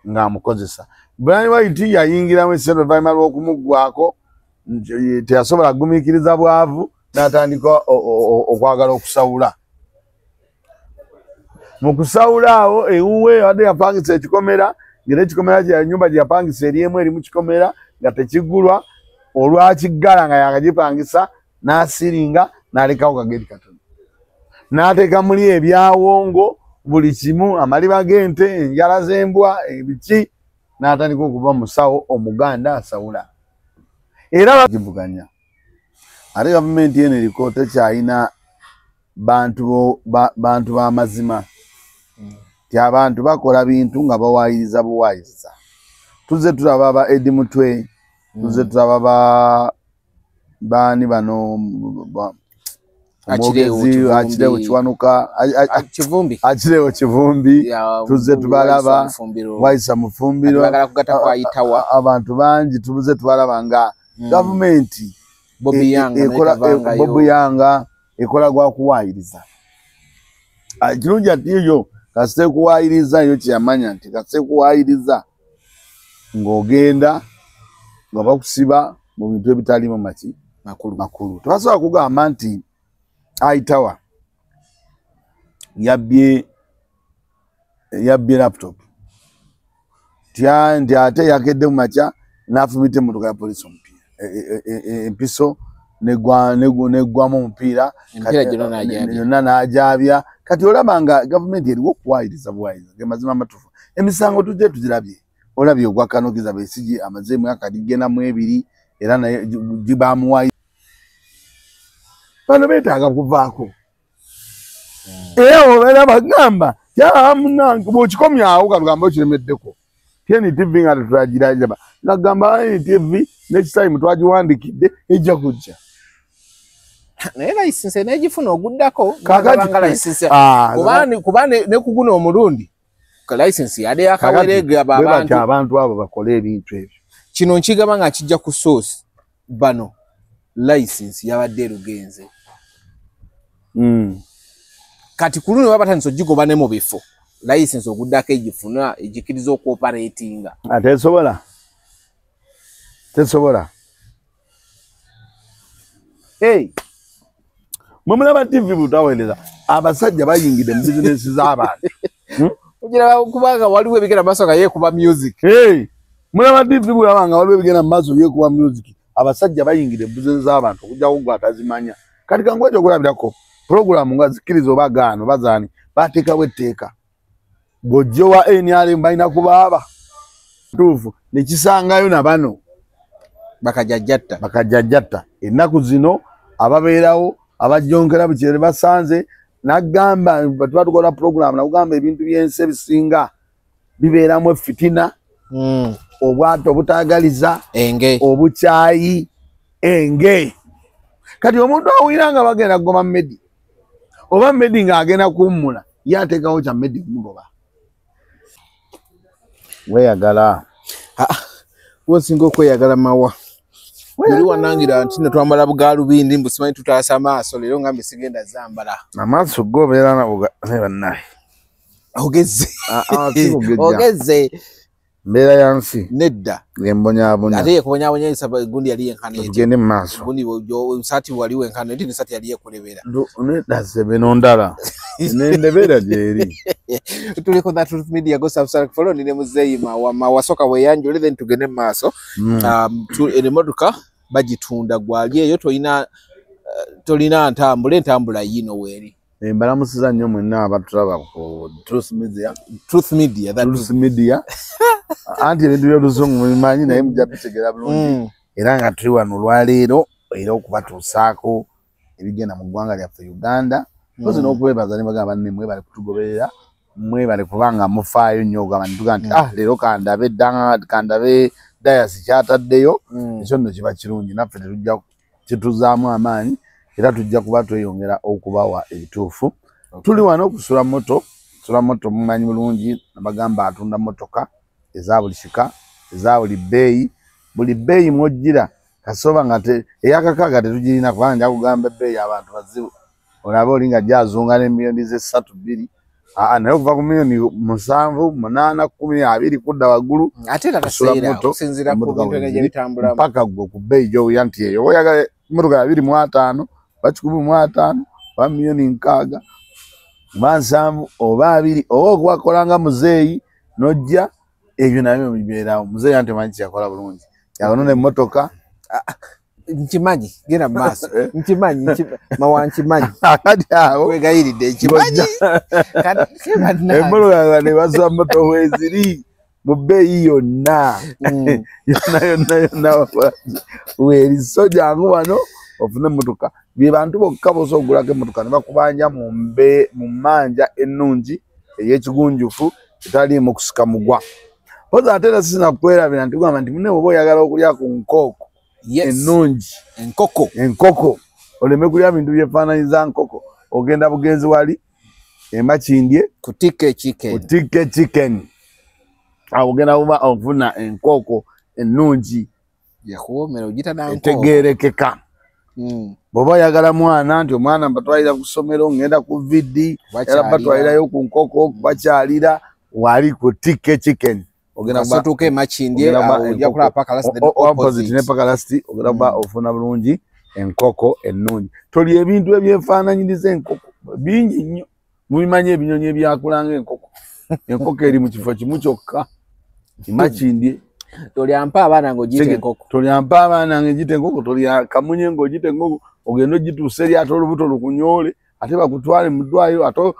ng'amukozesa. Brian White yayingiramu essente oluvannyuma lw'okumuggwako teyasobola kugumiikiriza bwavu n'atandika okwagala okusawula. Mu kusawula awo ewuwe wadde yapangisa ekikomera ng'era ekikomera kya nnyumba gye yapangisa eri emu eri mu kikomera nga tekiggulwa olwakiggala nga yakagipangisa n'asiringa n'alekawo kageri katono. N'ateeka muli ebyawongo buli kimu amaliba g'ente enjala z'embwa ebiki n'atandika okuba musawo omuganda asawula. Era bakivuganya. Ate gavumenti yeno eriko tekyalina bantu b'amazima. Ti abantu bakola bintu nga bawaayiriza buwaayiriza. Tuzze tulaba ba Eddie Mutwe, tuzze tulaba baani bano Achirewo Kiwanuka, Achirewo Kivumbi, tuzze tubalaba Waisa Mufumbiro, abantu bangi tuzze tubalaba nga gavumenti Bobi Yanga ekola gwa kuwaayiriza. Kirungi ati yo kasite kuwaayiriza yo kyamanya nti kasite kuwaayiriza ng'ogenda nga bakusiba mu bintu ebitalimu makulu. Tebasobola kugamba nti Aitawa yabbye laptop nti ate yakedde mu makya n'afumita emmotoka ya poliisi empiso neggwamu omupiira yonna n'ajaabya. Kati olaba nga gavumenti eriwo okuwaayiriza buwaayiriza gemazima amatuufu. Emisango tujje tugirabye. Olabye ogwa Kanokiza Besigye amaze emyaka gigenamu 2 era naye gibamuwaayiriza. Bano beetaaga kuvaako. Era obeera bagamba yamunange bw'okikomyawo kalugamba okiremeddeko. TNTV nga tetulagiraba ngagamba NTV n'ekitime twagiwandikidde ejja kujja. Naye layisinsi n'egifuna oguddako nga layisinsi kuba ne kuguna omulundi layisinsi yadde yakaweerega abantu abo bakole ebintu ebyo. Kino nkigaba nga kijja ku source bano layisinsi yabadde erugenze. Kati ku luno babatandise ogigoba ne mu bifo layisinsi oguddako egifuna ejikiriza okuoperatinga. Tesobola. Mulaba TV butaweereza abasajja bayingidde mu bizinesi z'abantu. Ujira kubanga waliwo ebigenda maaso nga yeekuba music. Mulaba TV bulabanga waliwo ebigenda maaso yeekuba music. Abasajja bayingidde mu bizinesi z'abantu okujjawo gwe atazimanya. Kati kangwejo okulabirako program nga zikiriza oba gaano bazaani bateekawo etteeka. Bw'ojjo wa NRM balina kubaaba. Tuufu ne kisangayo na bano bakajjajjatta. Ennaku zino ababeerawo abajjonkera bukire basanze nagamba batuba tukola program nakugamba ebintu by'ensi ebisinga bibeeramu efitina obwato obutaagaliza obukyayi enge. Kati omuntu awira nga bagenda kugoma Medi oba Medi ng'agenda kuwummula ye ateekawo kya Medi kumugoba. Weeyagala wosinga okweyagala mawa yali wanangira nti netwambala bugalubindi mbusimanyi tutaasa maaso leero ngambe sigenda zambala amaaso gobeera ne bannaye ogeze mbeera yansi nedda ngembonyabonya ate kubonyabonya isaba gundi yali yenkana tugende mu maaso gundi sati wali wenkana ndi sati yali yekulebera nedda sebe ndala nendebera gyeri. Tuliko that Truth Media go subscribe follow ni muzeyi mawasoka weyanjule then tugende mu maaso emoduka bagitunda gwali eyo tolina ntambula yino weri. Mbalamusiza nnyo mwenna abatulaba ku Truth Media anti ebintu by'oluzungu mubimanyi naye mujja bitegera bulungi era nga tuli wano olwaleero era okubatuusaako ebigenda mu ggwanga lyaffe Uganda. Pozi n'okwebaza ne bagamba banne mwebale kutugoberera mwebale kubanga mufaayo nnyo ogamba nituga nti leero kandabe dayasi kyataddeyo ekyo nno kiba kirungi naffe kituzaamu amaanyi era tujja kuba tweyongera okubawa ebituufu. Tuli wano okusula moto mumanyi bulungi nabagamba atunda motoka eza buli kika eza buli bbeeyi mwojjira kasoba nga eyakakaaga tetugirina kubanga nja kugamba ebbeeyi abantu bazibu olaba olinga gyazunga n'emiliyoni ze 3-2 naye okuva ku milioni 7, 8, 10, 20 kudda waggulu ate era kaseera okusinziira ku bintu ebyo bitambulamu mpaka gwe ku bbeeyi gy'oya nti eyo oyagala emmotoka ya 25 oba 15 oba milioni 6 oba 7 oba 2 oba okubakolanga muzeeyi n'ojja ebyo nabyo bibeerawo. Muzeeyi anti omanyi kyakola bulungi yakonona emmotoka nkimanyi genda mu maaso nkimanyi mawa nkimanyi kati awo wegayiridde nkimanyi emmotoka ne basa moto weziri mu bbeeyi yonna yonna weeriso jangu wano ofune emmotoka bye bantu bokka bosa okugulako emmotoka ne bakubanja mu mmanja ennungi ey'ekigunjufu etaliimu kusika mugwa. Pozi ate era sisina kukwerabira nti gamba nti munne oba oyagala okulya ku nkooko ennungi enkoko oleme kulya bintu byefaananyiza nkoko ogenda bugenzi wali emakindye ku tike chicken awo ogenda kuba ofuna enkoko ennungi yakuwoomera ogita na nkoko etegeerekeka. Bw'oba oyagala mwana nti omwana mbatwalira ku ssomero ngenda ku vidi era batwalirayo ku nkoko bakyalira wali ku tike chicken ogenda sotuka emakindye ojja kulaba paka lasti opposite ne paka lasti ogenda kuba ofuna bulungi enkoko ennungi. Toli ebintu ebyefaananyiriza enkoko bingi nnyo mubimanyi ebinyonyi ebyakulanga enkoko enkoko eri mu kifo kimu kyokka emakindye. Tolyampa abaana ng'ogiyita enkoko tolyampa abaana ng'egiyita enkoko tolya kamunye ng'ogiyita enkoko ogenda ogituusa eri ate olubuto lukunyoole ate bakutwale mu ddwaliro ate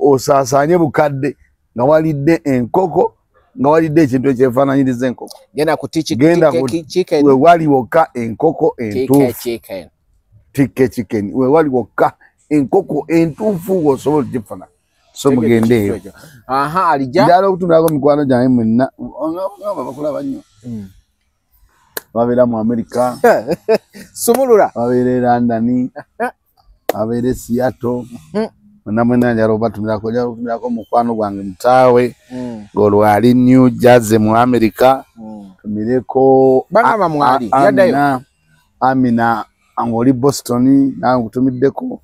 osaasaanye bukadde nga walidde enkoko nga walidde ekintu ekyefaananyiriza enkoko. Genda ku we wali wokka enkoko entuufu tike chicken we wali wokka enkoko entuufu w'osobola okugifuna so mugende eyo. Alijja njala okutundako mikwano gyange mwenna bakulaba nnyo babeera mu Amerika sumulula babeera e London babeera e Seattle mwena njala obatumirako mukwano gwange mutaawe ng'olwo ali New Jersey mu Amerika tumireko Amina ng'oli Boston nawe nkutumiddeko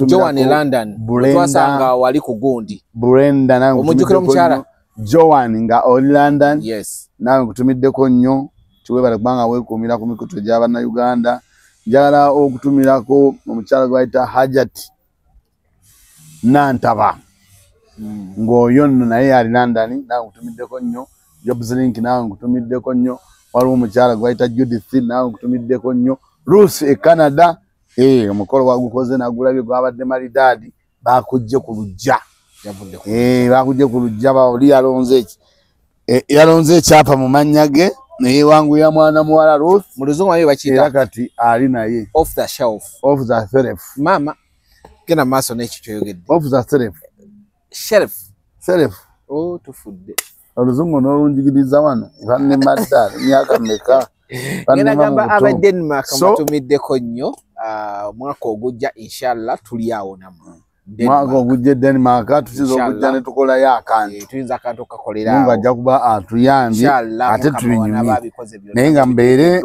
Joan e London twasanga wali ku gundi Brenda nawe omujjukira omukyala Joan nga oli London nawe nkutumiddeko nnyo kiwebale kubanga weekuumira ku mikutu gy'Abannayuganda. Njagala okutumirako omukyala gwe bayita Hajati Nantaba ng'oyo nno naye ali London nawe nkutumiddeko nnyo. Jobslink nawe nkutumiddeko nnyo. Waliwo omukyala gwe bayita Judith nawe nkutumiddeko nnyo. Ruth e Canada omukolo wagukoze nagulabye gwabadde malidaadi bakujje ku lujja bakujje ku lujja oli yalonze ekyapa mu mannya ge neyewanguya mwana muwala Ruth mu luzungu ayo bakiyita kati ali naye off the shelf mama genda maaso n'ekyo kyoyogedde off the shelf tufudde oluzungu n'olunjigiriza wano banne maddala emyaka mmeka ngenda gamba aba Denmark matumiddeko nnyo mwaka ogujja inshallah tuli awo namwe mwaka ogujja Denmark tusiza okujja ne tukolayo akantu tuyinza akantu kakolera awo ajja kuba atuyambye ate tubinyumye naye nga mbeere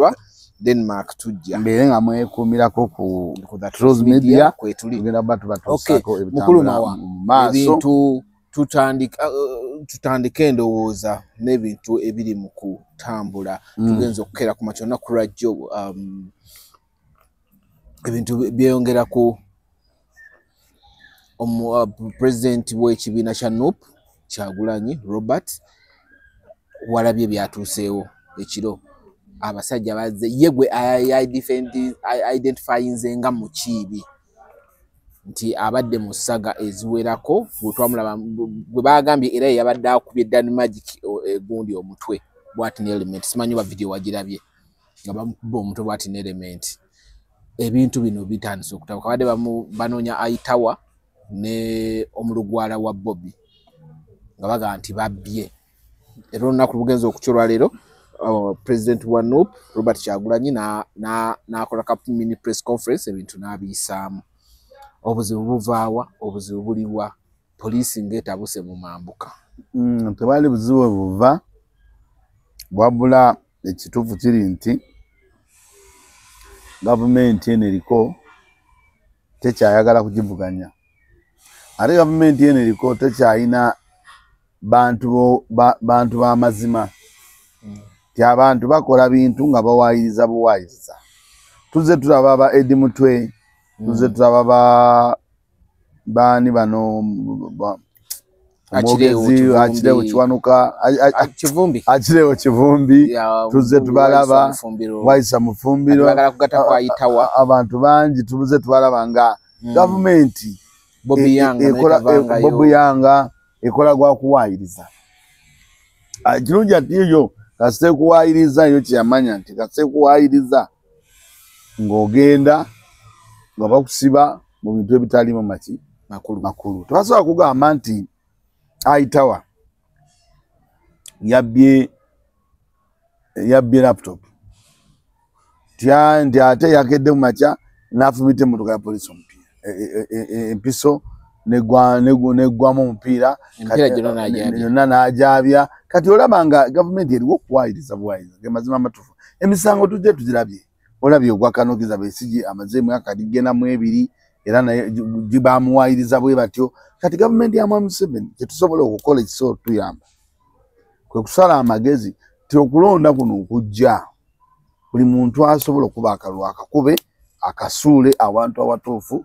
Denmark tujja mbeere nga mwekuumirako ku Truth Media tugenda ba tubatuusako ebitambula mu maaso tutandike endowooza n'ebintu ebiri mu kutambula tugenza okukera ku makya olunaku lwajjo ebintu byeyongera ku pulezidenti w'ekibiina kya NUP Kyagulanyi Robert walabye byatuuseewo ekiro abasajja bazze ye gwe identifyinze nga mukiibi nti abadde mu ssaga eziwerako bwetwamulaba bwe bagambye era yabadde akubye Dan Magic egundi omutwe bwati ne element simanyi ba video wagirabye nga bamukuba omutwe bwati ne element. Ebintu bino bitandise okutabuka badde banoonya ayitawa ne omulugwala wa Bobby nga baga nti babbye era olunaku lugenza okukyolwa leero president wa NUP Robert Kyagulanyi n'akola ka mini press conference ebintu n'abiyisaamu. Obuzibu buvaawa obuzibu buliwa poliisi ng'etabuse mu mambuka tebali buzibu buva wabula ekituufu kiri nti gavumenti eno eriko tekyayagala kugivuganya ate gavumenti eno eriko tekyalina bantu b'amazima ti abantu bakola bintu nga bawaayiriza buwaayiriza. Tuzze tulaba ba Edi Mutwe, tuzze tulaba baani bano Achirewo Kiwanuka, Achirewo Kivumbi, tuzze tubalaba Waisa Mufumbiro, abantu bangi tuzze tubalaba nga gavumenti Bobi Yanga ekola gwa kuwaayiriza. Kirungi ati yo kasite kuwaayiriza yo kyamanya nti kasite kuwaayiriza ng'ogenda nga bakusiba mu bintu ebitalimu makulu. Tebasobola kugamba nti Aitawa yabbye laptop nti ate yakedde mu makya n'afumita emmotoka ya poliisi empiso neggwamu omupiira yonna n'ajaabya. Kati olaba nga gavumenti eriwo okuwaayiriza buwaayiriza ge mazima amatuufu. Emisango tujje tugirabye, olabye ogwa Kanokiza Besigye amaze emyaka gigenamu 2 era naye bamuwaayiriza bwe batyo. Kati gavumenti ya Mwami Museveni kyetusobola okukola ekisobola tuyamba kwe kusala amagezi ti okulonda kuno okujja buli muntu asobola okuba akalwa akakube akasuule abantu awatuufu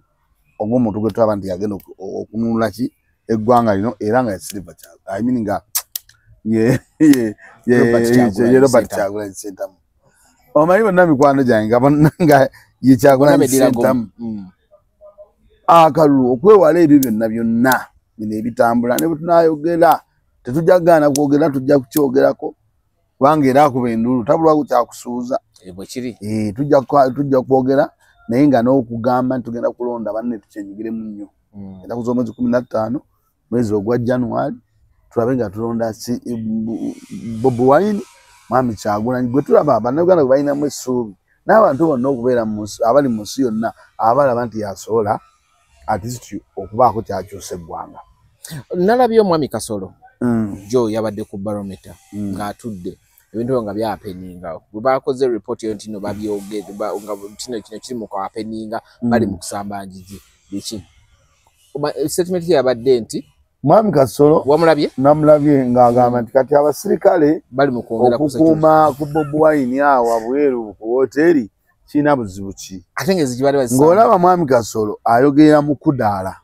ogw'omuntu gwe tulaba nti yagenda okununula ki eggwanga lino era nga Silver Kyagulanyi nga Robert Kyagulanyi Ssentamu. Omanyi bonna mikwano gyange nga ye Kyagulanyi Ssentamu akalulu okwewala ebyo byonna bino ebitambula ne bwe tunaayogera tetujagaana kwogera tujja kukyogerako kubanga era akuba enduulu tabulwaku kyakusuuza tujja kwogera naye nga n'okugamba nti tugenda kulonda banne tukyenyigiremu nnyo. Ennaku z'omwezi 15 mwezi ogwa January tulabe nga tulonda Bobi Wine, Mwami Kyagulanyi gwe tulaba bannayuganda gwe balinamu essuubi n'abantu bonna okubeera abali mu nsi yonna abalaba nti yasobola ati okubaako kyakyusa eggwanga. Nalabye Omwami Kasolo jo yabadde ku barometer ng'atudde ebintu nga byapeninga bwe bakoze report yo ntino babyogedde nga kino kiri mu kwapeninga bali mu kusambanjizi biki statement yabadde nti Mwami Kasolo wamulabye namulabye ng'agamba nti kati abasirikale bali mu kwongera okukuuma ku Bobi Wine awo bweru ku hoteri kina buzibu ki ate ngezi bali bazisa ng'olaba Mwami Kasolo ayogera mu kudaala.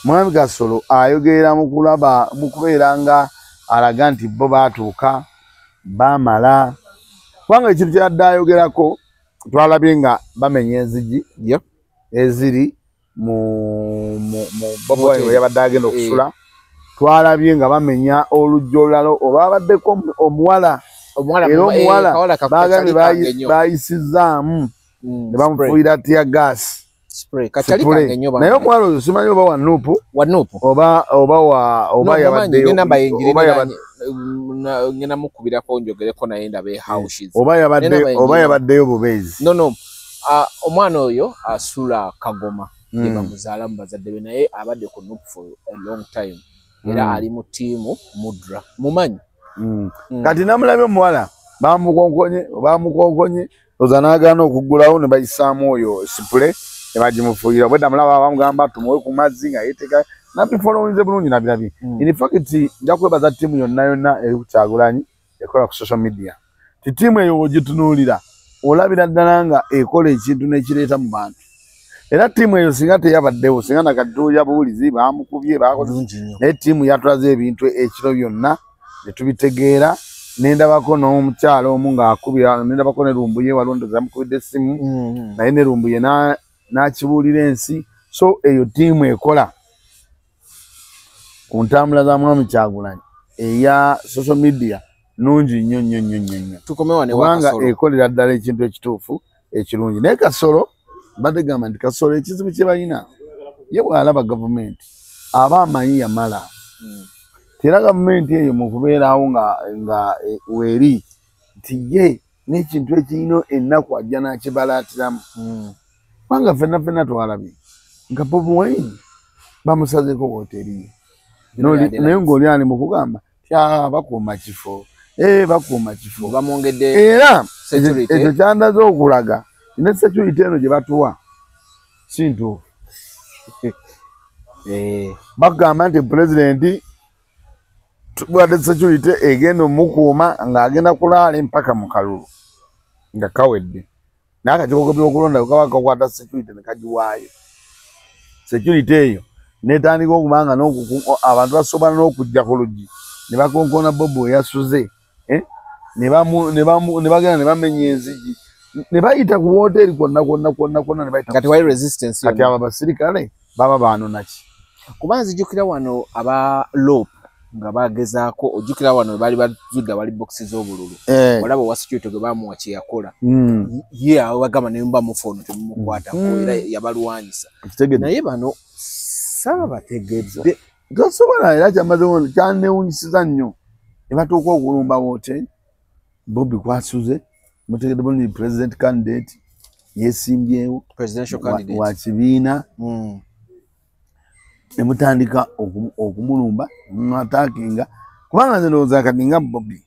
Mwami Kasolo ayogera mu kulaba mu kubeera nga alaga nti bo baatuuka bamala kubanga ekintu kyadde ayogerako twalabye nga bamenya enzigi eziri mu Bobi Wine we yabadde agenda okusula. Twalabye nga bamenya olujja olulala oba abaddeko omuwala era omuwala bagambye bayisizaamu ne bamufuuyira tear gas naye omuwala oyo simanyi oba wa Nuupu oba yabaddeyo ngena mukubirako njogereko naye ndabe houses oba yabaddeyo bubeezi. Omwana oyo asula Kagoma ye bamuzaala mu bazadde be naye abadde ku Nuupu for a long time era ali mu tiimu Mudra mumanyi. Kati namulabye omuwala bamukonkonye oza n'agaana okuggulawo ne bayisaamu oyo sipule ne bagimufuuyira bwedda mulaba bamugamba tumuwe ku mazzi nga yeeteka nabifolowinze bulungi nabirabye. In fact nja kwebaza ttiimu yonna eri ku Kyagulanyi ekola ku social media ti ttiimu eyo ogitunuulira olabira ddala nga ekola ekintu n'ekireeta mu bantu era ttiimu eyo singa teyabaddewo singa nakatuya buwulizi bamukubye bakoze naye ttiimu yatulaze ebintu ekiro byonna ne tubitegeera. Nendabako n'omukyalo omu ng'akubira nendabako ne Lumbuye walondoza yamukubidde essimu naye ne Lumbuye n'akibuulira ensi. So eyo ttiimu ekola ku ntambula za Mwami Kyagulanyi eya social media nungi nnyo kubanga ekolera ddala ekintu ekituufu ekirungi. Naye Kasolo badde gamba nti Kasolo ekizibu kye balina ye bw'alaba gavumenti aba amanyi yamala era gavumenti eyo mu kubeerawo nga weeri nti ye n'ekintu ekirina ennaku ajja n'akibalaatiramu kubanga ffenna twalabye nga Bobi Wine bamusazeeko hoteri naye ng'oli ali mu kugamba bakuuma kifo bakuuma kifo era ekyo kyandaze okulaga ne security eno gye batuwa si ntuufu Bagamba nti president tubadde security egenda omukuuma ng'agenda kulaala empaka mu kalulu nga kawedde n'akakiiko by'okulonda kaba kakwata security ne kagiwaayo security eyo n'etandika okuba nga abantu basobola n'okujja ku luggi ne bakonkona Bobi we yasuze ne bagenda ne bamenya enzigi ne bayita ku woteeri kwonna ne bayita kati wali resistance kati abo abasirikale baba baanonaki kuba nzijukira wano aba LOP nga bagezaako ojjukira wano baali bazudda wali boxi z'obululu olaba wa security gwe baamuwa kye yakola ye awo bagamba ne mbamufono temumukwatako era yabalwanyisa naye bano saabategedde tosobola era kyamaze kyanewunyisiza nnyo ne batuuka okulumba woteeri Bobi kwasuze mutegedde bulungi president candidate yesimbyewo presidential candidate wa kibiina ne mutandika okumulumba mwatakinga kubanga nze ndowooza kati nga Bobi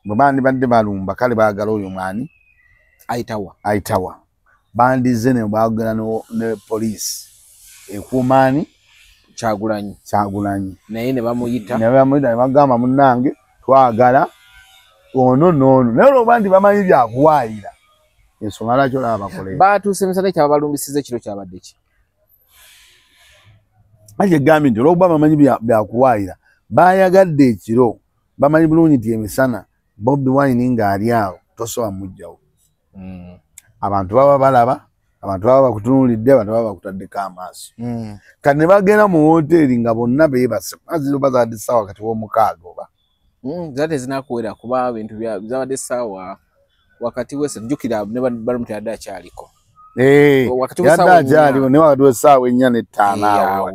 bwe bandibadde balumba kale baagala oyo mwani ayitawa bandize ne baagala ne poliisi ekuumaani Kyagulanyi naye ne bamuyita ne bagamba munnange twagala ono n'ono naye olwokuba nti bamanyi byakuwaayira ensonga lwaki olaba bakoleera baatuuse emisana ekyababalumbisiza ekiro kyabadde ki ekyegambi nti olwokuba bamanyi byakuwaayira bayagadde ekiro bamanyi bulungi nti emisana Bobi Wine ng'ali awo tosobola mujjawo abantu baba balaba abantu baba bakutunuulidde abantu baba bakutaddeko amaaso kati ne bagenda mu woteeri nga bonna beebase maziro bazadde essaawa kati w'omukaaga oba zate zinakuwera kuba bintu zabadde essaawa wakati wese jjukira ne balumuti yadde akyaliko yadde akyaliwo naye wakati w'essaawa 4 5 awo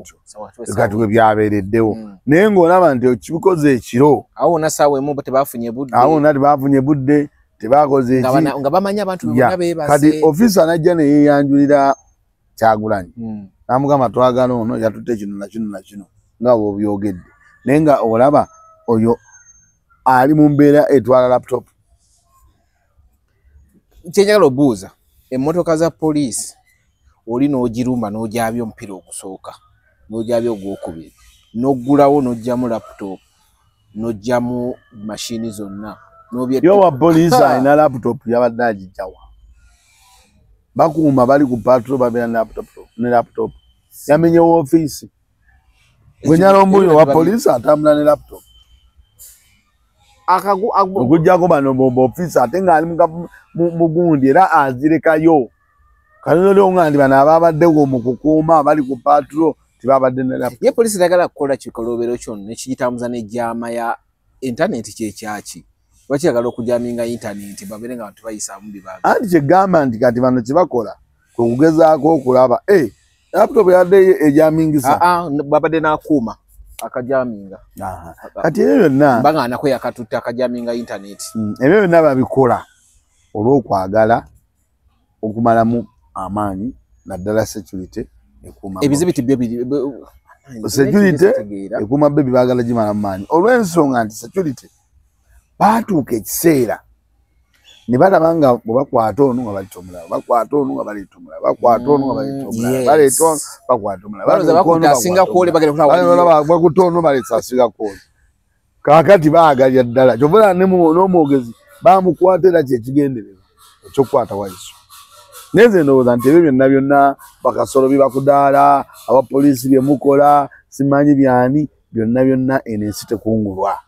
kati we byabeereddewo naye ng'olaba nti kibikoze ekiro awo wonna ssaawa emu tebafunye budde awo wonna tebafunye budde tebakoze eki nga bamanyi abantu bonna beebase kati ofisa najja ne yeeyanjulira Kyagulanyi n'amugamba twagala ono yatutte kino na kino na kino nga bw'obyogedde naye nga olaba oyo ali mu mbeera etwala laptop kyenjagala obuuza emmotoka za poliisi oli n'ogirumba n'ogyabya omupiira ogusooka n'ogyabya ogwokubiri n'oggulawo n'oggyamu laptop n'oggyamu mashini zonna yo wa poliisi alina laptop yabadde agijjawa bakuuma bali ku patro babeera ne laptop yamenyewo ofiisi gwenyala ombuyo wa poliisi atambula ne laptop okujjako bano ofiisi ate ng'ali mugundi era azirekayo kaloleo nga ndi bano ababaddewo mu kukuuma bali ku patro tibabadde ne laptop ye poliisi tayagala kukola kikolobero kyonna nekigitambuza n'ejjaama ya intaneti kyekyaki bakiyagala okujaminga intaneti babeere nga bantu bayisaamu bibaaga anti kyegamba nti kati bano kyebakola kwe kugezaako okulaba laptop yadde ejamingisa babadde n'akuuma akajaminga kati ebyo byonna mbanga anako yakatutte akajaminga intaneti ebyo byonna babikola olw'okwagala okumalamu amaanyi naddala security ekuuma ebizibiti byo security ekuuma bebi baagala gimalamu maanyi olw'ensonga nti security baatuuka ekiseera ne balaba nga bwe bakwata onu nga baleeta omulala bakwata onu nga baleeta omulala bakwata onu nga baleeta omulala baleeta onu bakwata omulala bakuta onu baleeta asinga kwoli kaakati baagalya ddala kyovula n'omwogezi baamukwata era kyekigendererwa ekyokukwata wayiso naye nze ndowooza nti ebyo byonna byonna bakasolo bibakudaala abapoliisi bye mukola simanyi byani byonna byonna eno ensi tekungulwa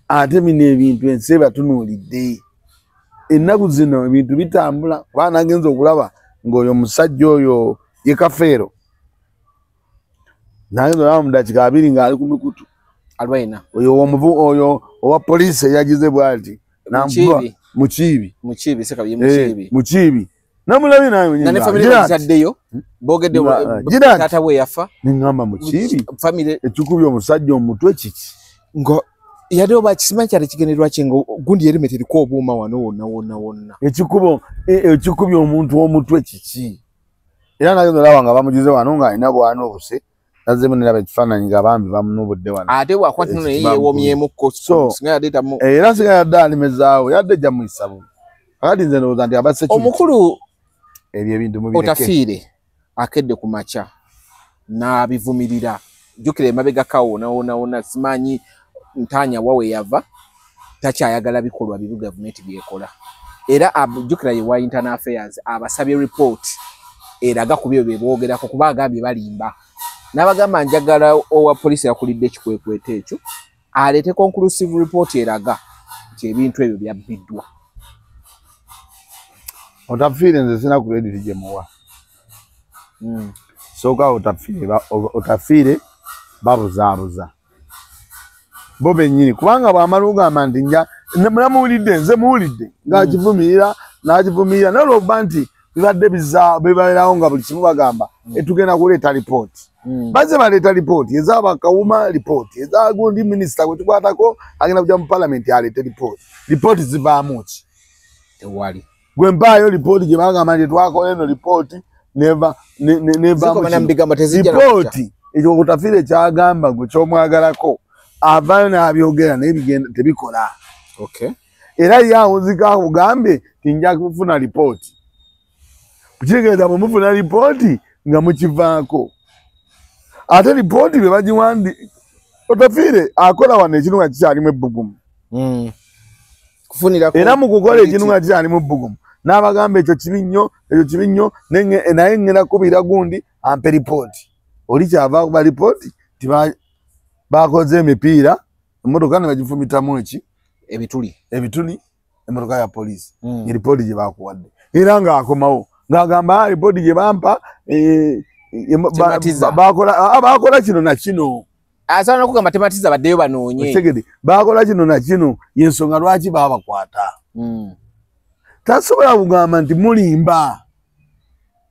ate bino ebintu ensi ebatunuulidde ennaku zino ebintu bitambula kuba nagenza okulaba ng'oyo omusajja oyo ye Kafeero nagenza olaba mu dakiika 2 ng'ali ku mikutu alwaina oyo owa poliisi eyagize bw'ati Mukiibi namulabi nayeaddeyo bogedde taata we yafa neŋŋamba Mukiibi ekikubye omusajja omutwe kiki yadde oba kisima kyali kigenderwa kye nga gundi yerime teriko obuuma wano wonna ekikubye omuntu w'omutwe kiki era nagenza olaba nga bamugize wano ng'alina bwana obuse nazemu neraba ekifaananyi nga bambi bamunubudde wano ate bwakwata no naye yeewomyemukko singa yadeetamu era singa yadde alimezaawo yadde ejja muyisa bubi akati nze ndowooza nti abasse omukulu ebyo ebintu mubireke otafiire akedde ku makya n'abivumirira jukire mabega kawo simanyi ntanya wawe yava takyayagala bikolwa bibu government byekola era jukira ye internal affairs abasabye report eraga kubyo bebogerako kuba agambye balimba n'abagamba njagala owa police yakulidde kikwekweto ekyo alete conclusive report eraga nti ebintu ebyo byabbiddwa. Otafiire nze sina credit gye muwa. Soka otafiire babuzaabuza bo bennyini kubanga bwamala ogamba nti muwulidde nze muwulidde ng'akivumirira n'akivumirira nalwoba nti bibadde bibeerawo nga buli kimu bagamba etugenda kuleeta lipooti. Bazze baleeta lipooti ez'abakawuma lipooti ezagundi minisita gwe tukwatako agenda kujja mu palamenti aleete lipooti. Lipooti zivaamu ki? Tewali. Gwe mpaayo lipooti gye bagamba nti twakola eno lipooti lipooti ekyo Otafiire kyagamba gwe kyomwagalako avaayo n'abyogera naye bigenda tebikola. Era ye awunzika akugambye nti nja kufuna lipooti. Kitegeeza bwe mufuna lipooti nga mukivaako. Ate lipooti bwe bagiwandi Otafiire akola wano ekintu nga kikyalimu ebbugumu. Era mu kukola ekintu nga kikyalimu ebbugumu n'abagamba ekyo kibi nnyo naye ngenda kubira gundi ampe lipooti. Oli kyava kuba lipooti ti bakoze emipiira emmotoka ne bagifumitamu ebituli emmotoka ya poliisi lipooti gye bakuwadde era ng'akomawo ng'agamba lipooti gye bampa bakola kino na kino. Asobola n'okugamba tematiza baddeyo banoonye. Tegede bakola kino na kino y'ensonga lwaki babakwata. Tasobola kugamba nti mulimba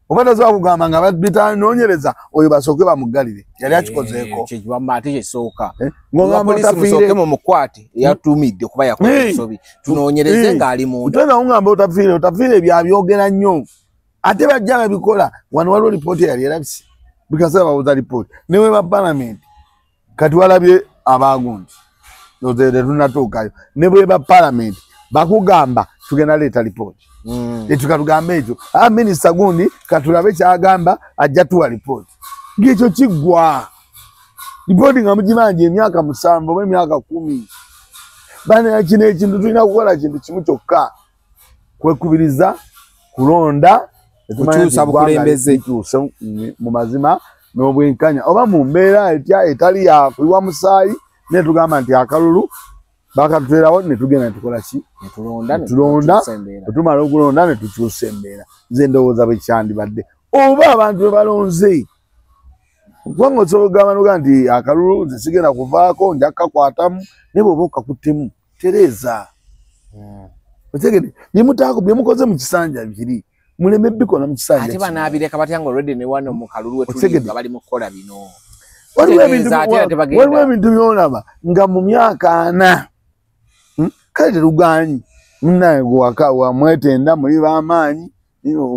oba tasobola kugamba nga bitanoonyereza oyo basooke bamuggalire yali akikozeeko. Ate kyesooka polisi mu mukwate yatumidde kuba yakola ensobi tunoonyereze ng'ali munda. Tugenda kugamba Otafiire byabyogera nnyo ate bajja babikola. Wano waliwo lipooti eyali erabise bikasaba babuuza lipooti newe ba palamenti kati walabye abagundi tunatuukayo ne bwe ba palamenti bakugamba tugenda leeta lipooti tukatugamba ekyo minisita gundi katulabe kyagamba ajja tuwa lipooti ng'ekyo kiggwa. Lipooti nga mugimanja emyaka 7 oba emyaka 10 bana kino ekintu tulina kukola kintu kimu kyokka kwekubiriza kulonda kukyusa bukulembeze mu mazima n'obwenkanya oba mu mbeera etali yakuyiwa musaayi ne tugamba nti akalulu bakatuterawo ne tugenda tukola ki tulonda otumala okulonda ne tukyusa embeera. Nze ndowooza bwe kyandibadde oba abantu be balonze kubanga osobola nti akalulu nze sigenda kuvaako nja kukakwatamu ne bw'oba okakuttemu tereeza. Otegede byemukoze mu kisanja biri muleme bikola mu kisanja. Ate banaabireka batya nga already ne wano mu kalulu wetuli nga bali mu kukola bino. Waliwo ebintu by'olaba nga mu myaka 4 kale terugaanyi munnaye gwewaka wamwetenda muli b'amaanyi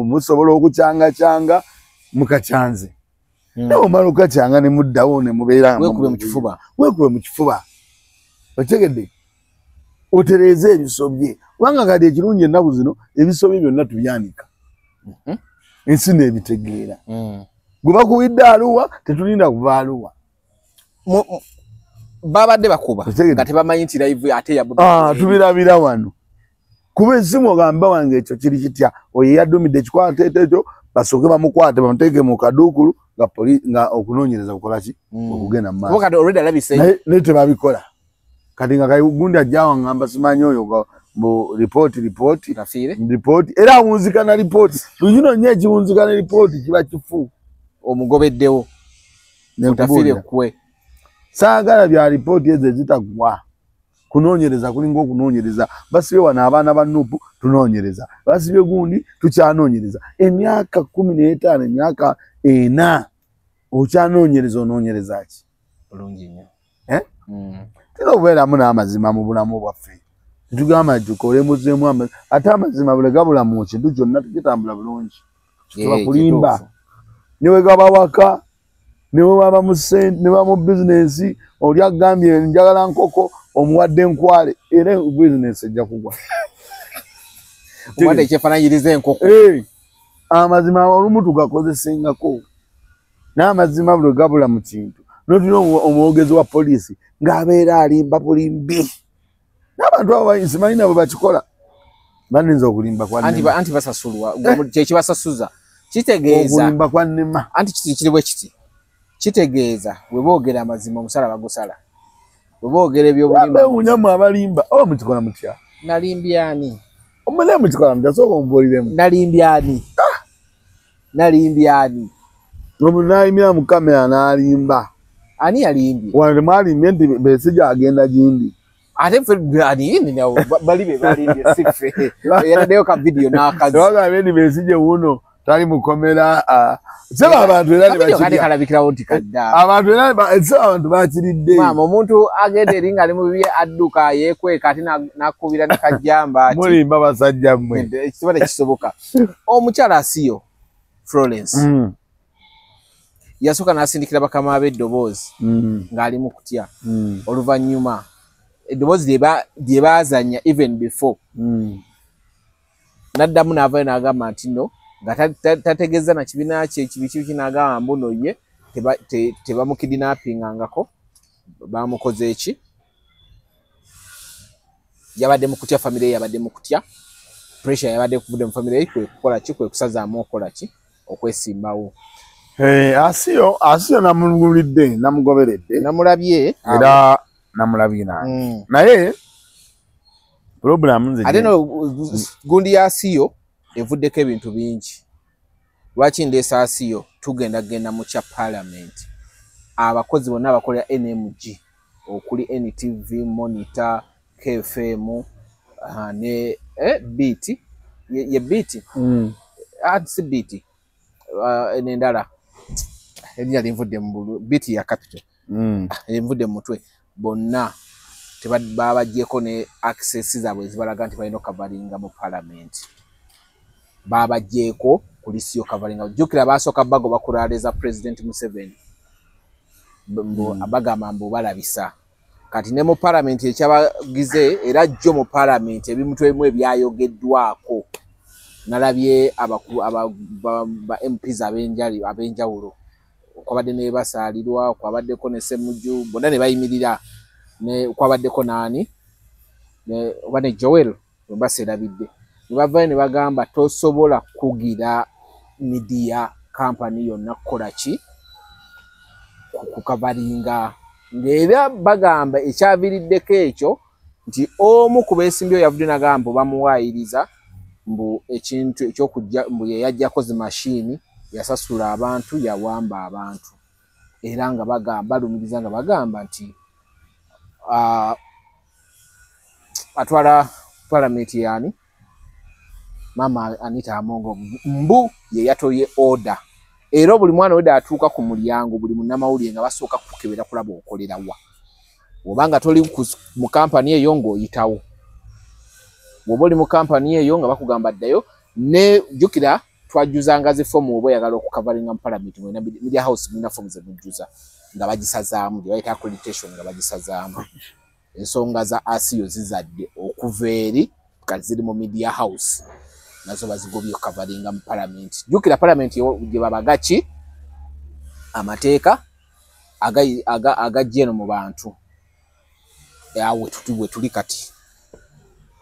musobola okucyangacanga mukacyanze naye omala okukacyanga ne muddawo ne mubeera weekube mu kifuba. Otegedde otereeze ebisobye kubanga kati ekirungi ennaku zino ebisobye byonna tubyanika ensi n'ebitegeera. Gwe bakuwidde Arua tetulinda kuva Arua. Babadde bakuba nga tebamanyi nti live ate tubirabira wano kuba esimu ogamba wange ekyo kiri kitya oyo yaddumidde ekikwate ekyo basooke bamukwate bamuteeke mu kaduukulu nga okunoonyereza kukola ki okugenda mu maaso naye tebabikola. Kati nga kagundi ajja wangamba simanyi oyo lipooti era awunzika na lipooti lukino nnyo ekiwunzika ne lipooti kiba kifu omugobeddewo Otafiire kwe. Saagala bya lipooti ezo ezitagwa kunoonyereza kulinga okunoonyereza basibye wano abaana ba Nuupu tunoonyereza basibye gundi tukyanoonyereza emyaka 15 emyaka 4 okyanoonyereza onoonyereza ki bulungi nnyo tera obeeramu n'amazima mu bulamu bwaffe tugamba tukole muzeemu ate amazima bule gabula mu kintu kyonna tukitambula bulungi tuba kulimba niwe gaba waka niwe baba mu ssente ne baba mu bizinesi oli agambye njagala nkoko omuwadde enkwale era bizinesi ejja kugwa omwadde ekyefaananyiriza enkoko. Amazima olumu tugakozesengako n'amazima bule gabula mu kintu n'otulina omwogezi wa poliisi ng'abeera alimba bulimbi n'abantu abo simanyi nabo bakikola baninza okulimba anti basasulwa kyekibasasuza kitegeeza okulimba kwa nnema anti kiri bwe kiti kitegeeza bwe boogera amazima omusala bagusala bwe boogera ebyobulimba bewunyamu abalimba oba mukikola mutya nalimbyani omule mukikola mutya sooka omubuuliremu nalimbyani n'ayimira mu kamera n'alimba ani yalimbye wano mwalimbye nti Besigye agenda gindi ate balibe balimbye sife yataddeyo ka video n'akazi wagambye nti Besigye wuno tali mukomera seba abantu era kalabikirawo nti kadda abantu era seba abantu bakiridde maama omuntu agenda eri nga ali mu bibye adduka yeekweka ate nakubira ne kajjamba mulimba basajja mmwe ekitibadde kisoboka omukyala Asiyo Florence yasooka n'asindikira bakama b'eddoboozi ng'ali mu kutya oluvannyuma eddoboozi lye baazanya even before n'addamu n'avayo n'agamba nti no nga tategeeza na kibiina kye kibiki n'agamba mbuno ye tebamukidinappingangako bamukoze eki yabadde mu kutya famire ye yabadde mu kutya pressure yabadde kuvudde mu famire ye kwe kukola ki kwe kusazaamu okola ki okwesimbawo Asiyo namululidde namugoberedde namulabye era namulabye naye problem nze ate no gundi ya Asiyo evuddeko ebintu bingi lwaki ndeesa Asiyo tugenda mu kya parliament abakozi bonna abakolera NMG okuli NTV Monitor KFM ne BT ye BT si BT n'endala erinnya linvudde mu bulu BT ya capital linvudde mu mutwe bonna babaggyeko ne access zaabwe ezibalaga nti balina okavalinga mu parliament babaggyeko kulisiyo kavalinga jjukira baasooka bago bakulaaleza President Museveni abagamba mbu balabisa kati ne mu parliament ekyabagize era jjo mu parliament ebimuntu ebimu ebyayogeddwako nalabye ba MPs ab'enjawulo kwabadde ne basaalirwa kwabaddeko ne Ssemujju bonna ne bayimirira kwabaddeko naani oba ne Joel baserabidde ne bavayo ne bagamba tosobola kugira media company yonna kukola ki kukavalinga ng'era bagamba ekyaviiriddeko ekyo nti omu ku beesimbyeyo yavudde nagamba bamuwaayiriza mbu ekintu ekyokujja mbu yeyajjako zi mashini yasasula abantu yawamba abantu era nga balumiriza nga bagamba nti atwala parliament yani mama Anita Amongo mbu ye yatoye order era buli mwana weda atuuka ku mulyango buli munnamawulire nga basooka kukebera kulaba okolera wa obanga toli mu kampani eyo ng'oyitawo bw'oba oli mu kampani eyo nga bakugamba ddayo ne jjukira twajjuzanga zi fomu oba oyagala okukavalinga mu parliament mwena media house mulina fomu ze mujjuza nga bagisazaamu gye bayita accreditation nga bagisazaamu ensonga za Asiyo zizadde okuva eri kati ziri mu media house nazo bazigobye okukavalinga mu parliament jjukira parliament gye babaga ki amateeka agajja eno mu bantu awe bwe tuli kati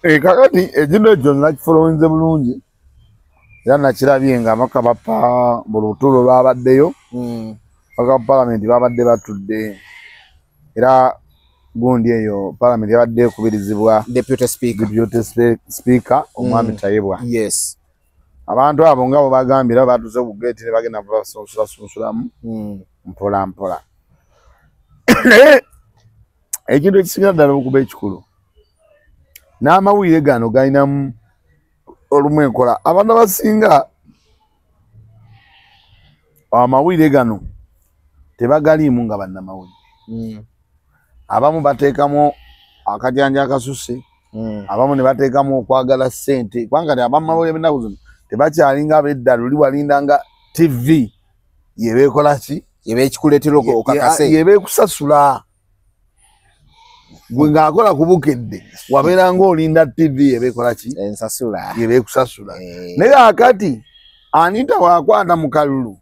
kakati ekino ekyo nakifolowinze bulungi era nakirabye nga bakabapa buli lutuulo lwabaddeyo baka palamenti babadde batudde era gundi eyo palamenti yabadde ekubirizibwa deputy speaker omwami Tayebwa yes abantu abo nga bo bagambira batuze ku gate ne bagenda basonsulamu mpola mpola ekintu ekisinga ddala okuba ekikulu n'amawulire gano galinamu olumu enkola abantu abasinga amawulire gano tebagaliimu nga bannamawulire abamu bateekamu akajanja akasusse abamu ne bateekamu okwagala ssente kubanga ti abamawulire b'ennaku zino tebakyalinga ab'edda luli walindanga TV yebeekola ki yebeekikuleetera okakase yebeekusasula gwe ng'akola ku bukedde wabeera ng'olinda TV yebeekola ki ensasula yebeekusasula naye akati Anita waakwata mu kalulu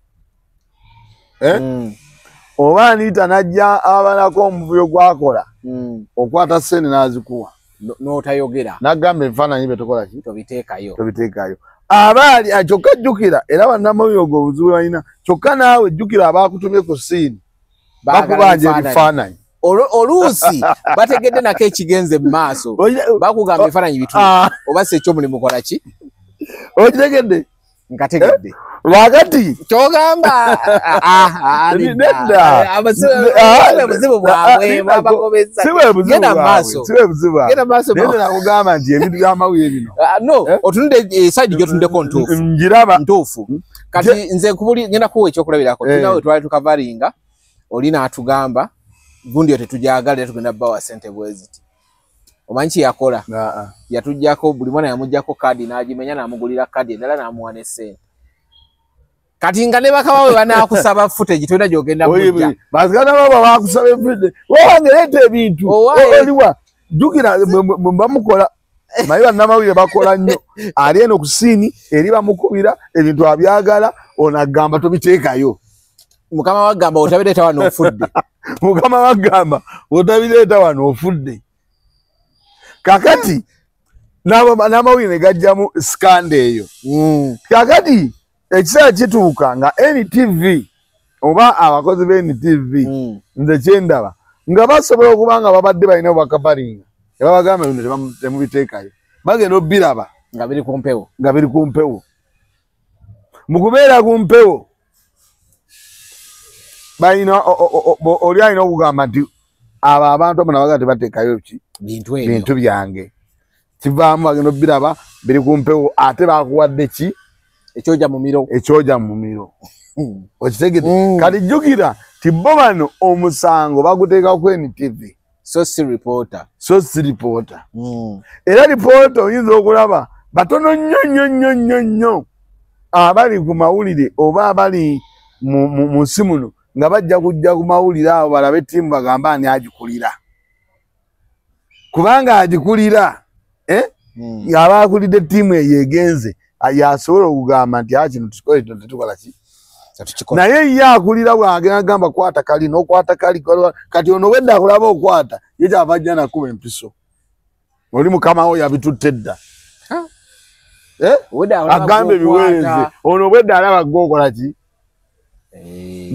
oba Anita najja abalako omuvuyo gwakola okwata ssente n'azikuwa n'otayogera n'agamba ebifaananyi bye tukola ki tobiteekayo abaali kyokka jjukira era bannamawulire ogwo obuzibu balina kyokka naawe jjukira abaakutumye ku siini bakubanja ebifaananyi oluusi bategedde nako ekigenze mu maaso bakugamba ebifaananyi bitu oba si ekyomulimu kola ki okitegedde nkategedde lwakati kyogamba buzibu bwabwe babagobeza genda maaso nakugamba nti ebintu byamawulire bino no otunudde esaidi gyotunudeko ntuufu kati nze ngenda kuwa ekyokulabirako tunawe twali tukavaringa oli n'atugamba gundi yo tetujagala tugenda bawa sente bweziti omanyi yakola yatujjako buli mwana yamujjako kadi n'agimenya n'amugulira kadi endala n'amuwa ne sente kati nga ne bakabawe banaakusaba footage tolina gy'ogenda mujja basigana baba bakusaba footage wange leeta ebintu oliwa jjukira bamukola naye bannamawulire bakola nnyo ali eno ku siini eri bamukubira ebintu abyagala ono agamba tobiteekayo mukama wagamba otabireeta wano ofudde mukama wagamba otabireeta wano ofudde kakati n'amawulire ne gajjamu skanda eyo kakati ekiseera kituuka nga NTV oba abakozi ba NTV nze kyendaba nga basobola okuba nga babadde balina bwakavaringa ebabagamba bino temubiteekayo bagenda obbiraba nga biri ku mpewo mu kubeera ku mpewo balina oli alina okugamba nti abo abantu abo nabaga tebateekayo bintu byange kivaamu bagenda obbiraba biri ku mpewo ate bakuwadde ki ekyoja mu miro okitegedde kati jjukira ti bo bano omusango baguteeka ku NTV so si reporter era ripoota oyinza okulaba batono nnyo abali ku mawulire oba abali mu nsi muno nga bajja kujja ku mawulire abo balabe ttiimu bagamba ani agikulira kubanga agikulira aba akulidde ttiimu eyo egenze yasobola okugamba nti kino tukole kino tetukola ki naye ye akulira bwagenda agamba kwata kali n'okwata kali kati ono wedda akulaba okwata ye kyava ajja nakuba empiso oli mukama wo yabitutte dda agamba ebiweereze ono wedda alaba gwokola ki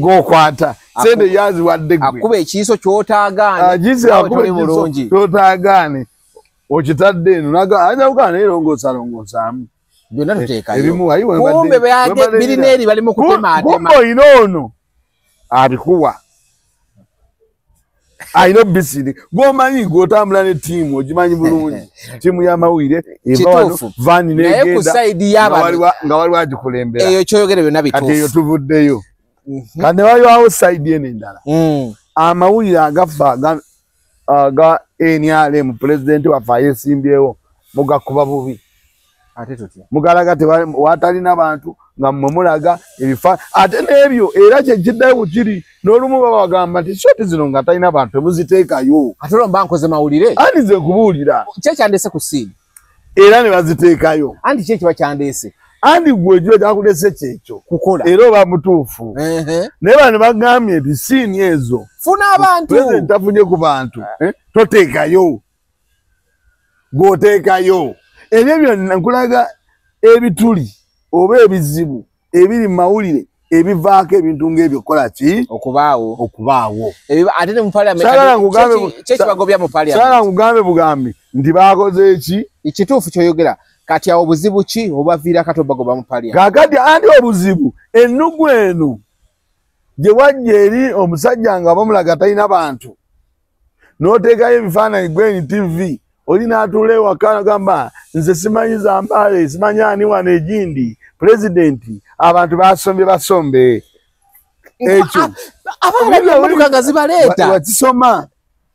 gwokwata sente yaziwadde gwe akuba ekiiso kyotaagaane okitadde eno naga longosaamu byonna tuteekayo kumbe birina eri bali mu kutemaatema oyina ono abikuwa ayina obisiri gwomanyi gwotambula ne ttiimu ogimanyi bulungi ttiimu y'amawulire eva wano vaani negenda nga waliwo agikulembera eyo kyoyogere byonna bituufu kati eyo tuvuddeyo kati ne waliwawo sayidi eno endala amawulire agafa aga NRM pulezidenti waffe ayesimbyewo mugakuba bubi mugalaga watalina bantu nga mmulaga ebifa ate n'ebyo era kyekiddayo kiri n'olumu babagamba nti shoti zino nga talina bantu temuziteekayo ate olomba nkoze mawulire andi nze kubuulira kyekyandese ku siini era ne baziteekayo andi ki ekiba kyandese andi gwe ekyo kyakulese kyekyo kukola era oba mutuufu naye bano bagambye nti siini ezo funa abantu pulezidenti tafunye ku bantu toteekayo gwoteekayo ebyo byonna nkulaga ebituli oba ebizibu ebiri mu mawulire ebivaako ebintu ng'ebyo kola ki okubaawo ate ne mu parliament kyekibagobya mu parliament saala ngugambe bugambi nti baakoze eki ekituufu kyoyogera kati awo buzibu ki obaviira kati obagoba mu parliament kakati anti obuzibu ennugu eno gye wajja eri omusajja nga bamulaga talina bantu n'oteekayo ebifaananyi gweni TV oli n'atuula ewaka agamba nze simanyi Zambale simanyi ani wano egindi pulezidenti abantu basombe ekyo abaana zibaleeta wakisoma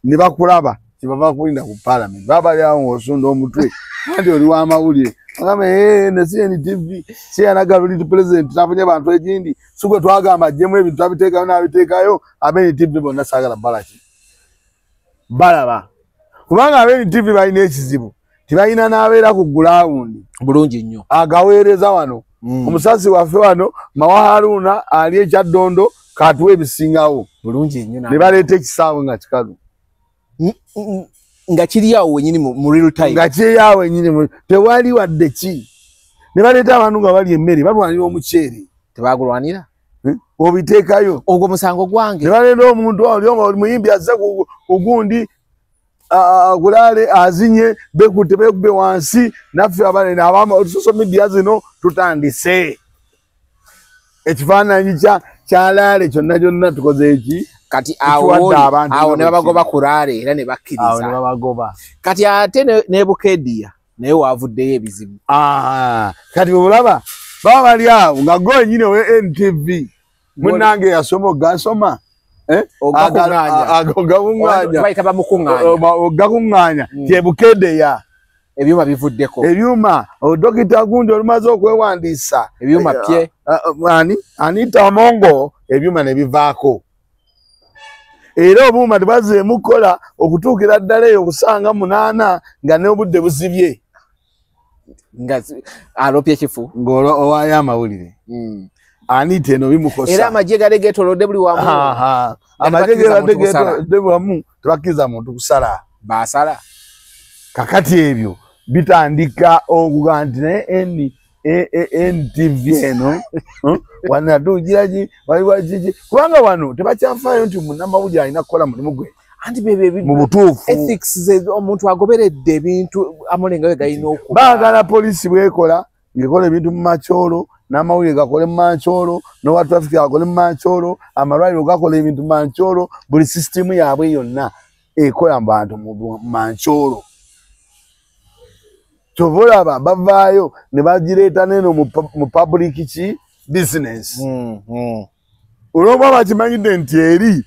ne bakulaba kibava kulinda ku parliament baba yawo ng'osunda omutwe anti oli w'amawulire agamba ne CNTV siyanaga luli pulezidenti tafunye bantu egindi sugwe twagamba ajjemu ebintu abiteekayo n'abiteekayo NTV bonna saagala balaba kubanga NTV balina ekizibu tibalina n'abeera ku gulawundi bulungi nnyo agaweereza wano omusasi waffe wano Mawa Haruna ali ekyaddondo katuwe ebisingawo bulungi nnyo ne baleeta ekisaawe nga kikalu nga kiri awo wenyini mu real time nga kiri awo wenyini tewali wadde ki ne baleeta abantu nga bali emmere balwanira omuceere tebagulwanira obiteekayo ogwo musango gwange ne baleeta omuntu oli muyimbi azze kugundi gulale azinye bekute bekube wansi naffe abanene abama social media zino tutandise ekifaananyi kyalaale kyonna tukoze eki kati awo ne babagoba kulaale era ne bakkiriza kati ate ne Bukedia naye waavuddeyo ebizibu kati olaba baba bali awo nga gwe wenyini owe NTV munnange yasoma ogasoma gakuŋŋaanya kye Bukedia ebyuma bivuddeko ebyuma dokita gundi olumaze okwewandiisa ebyuma pye Anita Mongo ebyuma ne bivaako era obuuma tebazeemu kukola okutuukira ddala eyo okusanga 8 nga n'obudde buzibye nga alopye ekifu ng'owaayo amawulire Anita eno bimukosa era amagye gale geetolodde buli wamu amagye geetolodde buli wamu tebakkiriza muntu kusala baasala kakati ebyo bitandika okuga nti naye NTV eno wanatugiraki waliwo kiki kubanga wano tebakyafaayo nti munnamawulire alina kukola mulimu gwe anti mu butuufu ethics omuntu agoberedde ebintu amulenga we galina okuba baagala poliisi bwekola ng'ekola ebintu mu makyolo n'amawulire gakole mu makyolo n'owa traffic gakole mu makyolo amalwaliro gakola ebintu mu makyolo buli sisitimu yaabwe yonna ekola mu bantu mu makyolo kyova olaba bavaayo ne bagireeta neno mu public ki business olwoba bakimanyidde nti eri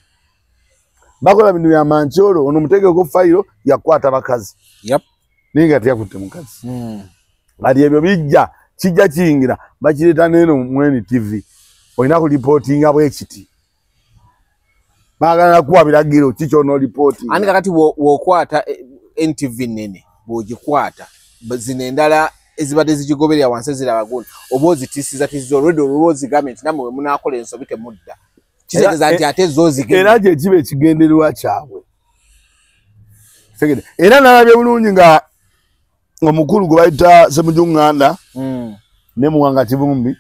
bakola bintu bya mankyolo ono mutegeeko fayiro yakwata bakazi naye nga teyakutte mukazi kati ebyo kijja kiyingira bakireeta neno mu NTV olina kulipootinga bwekiti baagala kuwa biragiro kikyono lipootinga ani kakati wokwata NTV nene bwogikwata zino endala ezibadde zigigoberera wansi zirabagula oba ozitiisiza olwedde olwo ozigambye nti nammwe munaakola ensobi temudda kitegeeza nti ate zoozigenda era gye kiba ekigendererwa kyabwe era nalabye bulungi nga omukulu gwe bayita Ssemujjuŋŋanda ne Muwanga Kivumbi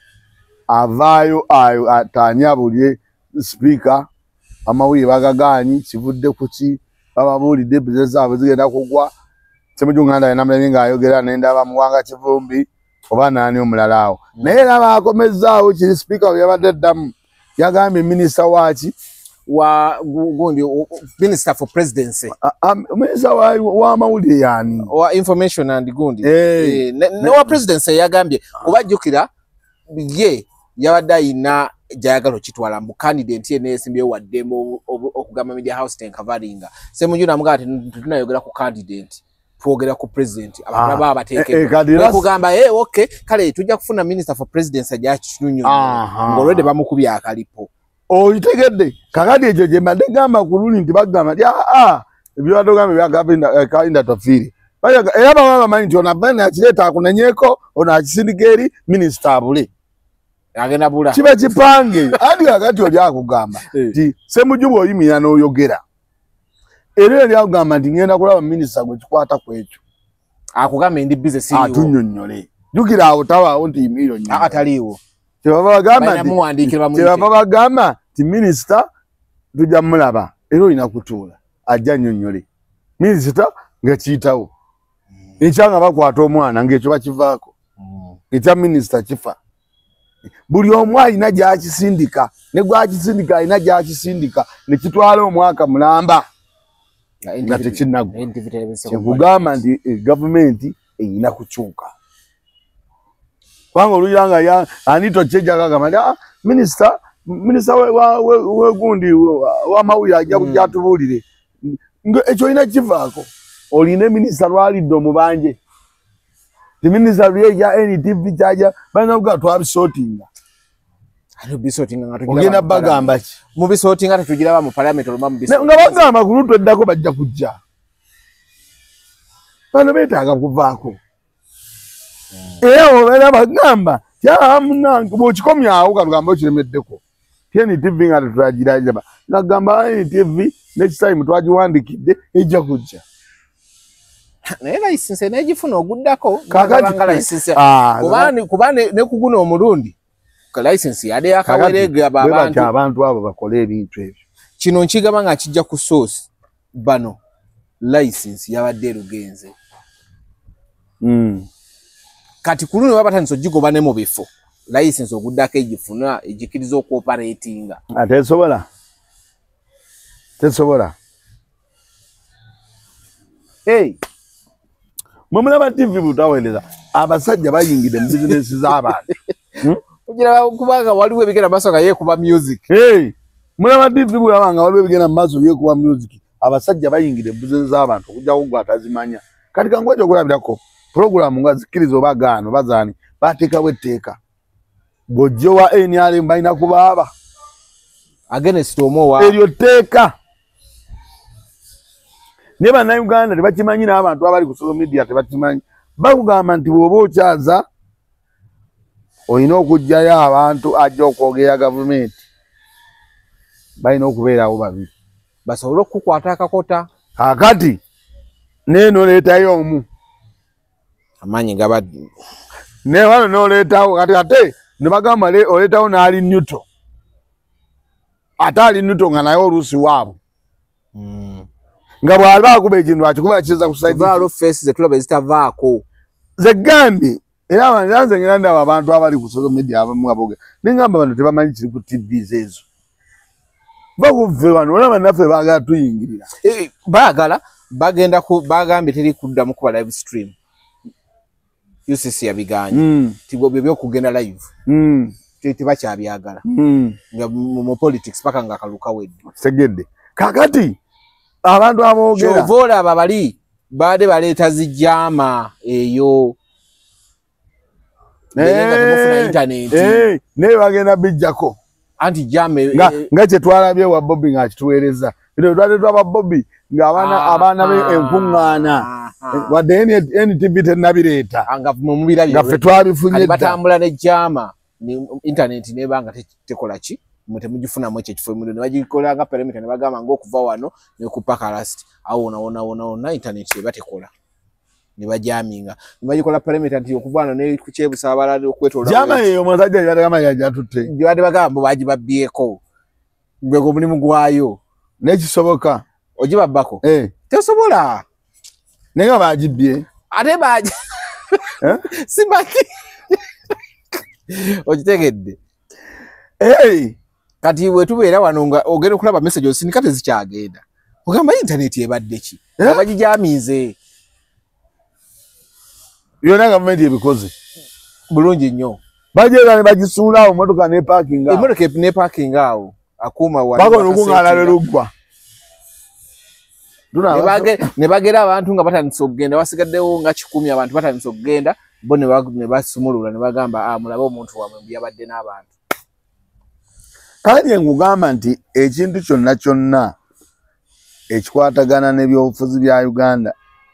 avaayo atanyabulye sipiika amawulire bagagaanyi kivudde ku ki bababuulidde bize zaabwe zigenda kugwa Ssemujjuŋŋanda yena mulabye ng'ayogera n'endaba Muwanga Kivumbi oba naani omulala awo naye era baakomezzaawo kiri sipiika we yabadde ddamu yagambye minisita waki gundi minister for presidency minisita w'amawulire yaani wa information and gundi newa presidency yagambye kubajjukira ye yabadde ayina gyayagala okitwala mu candidate ye neesimbyewo waddemu okugamba media house tenkavalinga Ssemujju n'amugamba nti tunayogera ku candidate twogera ku president abantu baba bateekebwa okugamba okay kale tujja kufuna minister for presidency ajja kitunyo ng'olwedde bamukubya akalipo oyitegedde kakati ekyo gye mbadde gamba ku luli nti bagamba nti ebyo batogamba byakalinda tofiire era baba bamanyi nti ono abane akireeta akunenyeeko ono akisindika eri minisita abule agenda bula kiba kipange andi kakati oli akugamba nti Ssemujju bw'oyimira n'oyogera era eri akugamba nti ngenda kulaba minisita gwe kikwata ku ekyo akugamba ndi bize siriwo atunnyonnyole jjukira awo tabaawo nti yimiriro nnyo ataliiwo kyebava bagamba nti minisita tujja mulaba era olina kutuula ajja nnyonnyole minisita nga kiyitawo ekyanga bakwata omwana ng'ekyo bakivaako ekya minisita kifa buli omu alina gy'akisindika ne gwakisindika alina gy'akisindika ne kitwala omwaka mulamba nga tekinnagwa kyekugamba nti gavumenti erina kukyuka kubanga oluyira nga Anita Kyejjagagamba nti minisita wegundi w'amawulire ajja kugyatubuulire ekyo olina kivaako olina minisita lwalidde omubanje ti minisita lye ya NTV kyaja balina kuga twabisootinga ogenda bagamba ki mubisootinga tetugiraba mu parliament oluma nga bagamba ku lutu eddako bajja kujja bano beetaaga kuvaako era obeera bagamba munange bw'okikomyawo kalugamba okiremeddeko NTV nga tetulagiraba ngagamba NTV next time twagiwandikidde ejja kujja naye license negifuna oguddako kakati license kuba ne kuguna omulundi license yade yakawerege abantu abo bakole ebintu ebyo kino nkigaba nga kijja ku source bano license yabadde lugenze kati kuluni wabatandise ogigoba ne mu bifo license oguddako egifuna ejikiriza okuoperatinga tesobola Mumulaba TV butaweereza abasajja bayingide mu business z'abantu kugira kubanga waliwo ebigenda masoka ye kuba music mulaba TV bulabanga waliwo ebigenda maso ye kuba music abasajja bayingide mu business z'abantu kujja kugwa atazimanya kati kangwaje okulabirako program nga zikirizo bagano bazani bateka bweteeka bojjo wa NRM bayina kubaaba against omowa eryo teeka neba na Uganda tebakimanyi n'abantu abali ku social media tebakimanyi bakugamba nti bwoba okyaza oyina okujjayo abantu ajja okwogera gavumenti balina okubeerawo babiri basobole okukwata akakota kakati neno leetayo omu amanyi gabadde ne wano n'oleetawo kati ate ne bagamba oleetawo n'ali neutral ate ali neutral nga naye oluusi waabo nga bw'alaba akuba ekintu akikuba kiza ku side vaalo face zetulaba ezitavaako zegambye era abanze ngenda ndaba abantu abali ku social media abamu aboge ningamba bano tebamanyi kiri ku TV ezo bakuve wano olaba naffe baagala tuyingirira baagala bagenda bagambye teri kuddamu kuba live stream UCC yabiganye tibwo byokugenda live tebakyabyagala nga mu politics paka nga kaluka wedde segedde kakati abantu aboogera vola babali bade baleeta zijama eyo internet ne bagenda bijjako anti jame nga kye twalabye wa Bobby nga kituweereza bino twali twaba Bobby nga abaana be enkuŋŋaana wadde NTV tennabireeta nga ffe twabifunye batambula ne jama internet nebanga tekola ki mutemujifunamu ekyo kifo muno ne bagikola nga perimeter ne bagamba ng'okuva wano ne kupaka last awo ona internet ebatekola ne bajaminga ne bagikola perimeter nti okuva wano ne kuchebusa abalali okwetola jama eyo mwazajja yatagamba yajatutte ndiwade bagamba bagibabyeko ngwego mulimu gwayo nekisoboka ogibabbako tesobola nenga bagibbye ate baji simbaki ogitegedde kati bwe tubeera wano nga ogenda okulaba message osinika tezikyagenda ogamba internet ebadde ki abagijamize byonna gavumenti ebikoze bulungi nnyo bajeera ne bagisuulaawo emotoka ne parking awo emotoka ne parking awo akuuma bakonukuŋŋaana lwe luggwa ne bagera abantu nga batandise okugenda wasigaddewo nga 100 abantu batandise okugenda bo ne basumulula ne bagamba mulabe omuntu wamwe yabadde n'abantu kanje ngugamba nti ekintu kyonna ekikwatagana n'ebyobufuzi bya Uganda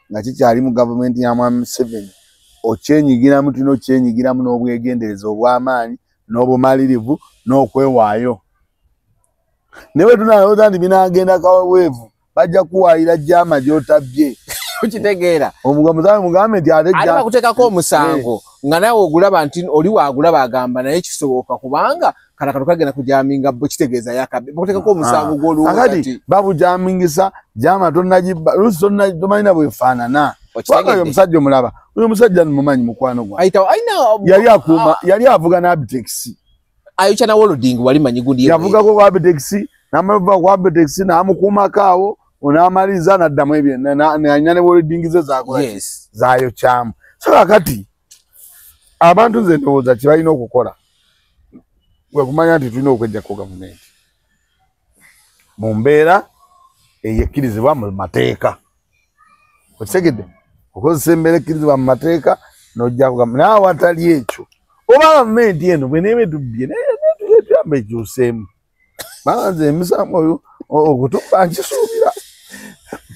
nga kikyali mu gavumenti ya Mwami Museveni okyenyigiramu tulina okyenyigiramu n'obwegendereza obw'amaanyi n'obumalirivu n'okwewaayo newe tunalowooza nti binaagenda kaweevu bajja kuwaayira jama gy'otabbye ukitegeera omugambo mugambe nti ate bakuteekako omusango nga nawe ogulaba nti oli waagulaba agamba naye kisoboka kubanga kano kagenda kujaminga bo kitegeeza yakabbe bakuteekako omusango gw'oluwakati babujamingisa jama lusi tomanyina bwefaanana oyo omusajja omulaba oyo omusajja mumanyi mukwano gwa yali avuga n'abiteksi ayokya na woloding wali manyi gundi yavugako ku abiteksi n'amavuga ku abiteksi n'amukuumako awo onamaliza naddamu ebyo nanya ne woloding ze zayo kyamu so kakati abantu nze ndowooza kye balina okukola gwe kumanya nti tulina okwejja ku gavumenti mu mbeera eyekkirizibwa mu mateeka okitegedde okozesa embeera ekkirizibwa mu mateeka n'ojja ku gavumenti naye awatali ekyo oba gavumenti eno bwe neeba etubbye netuyamba ekyuseemu banze emisango oyo okutuba nkisuubira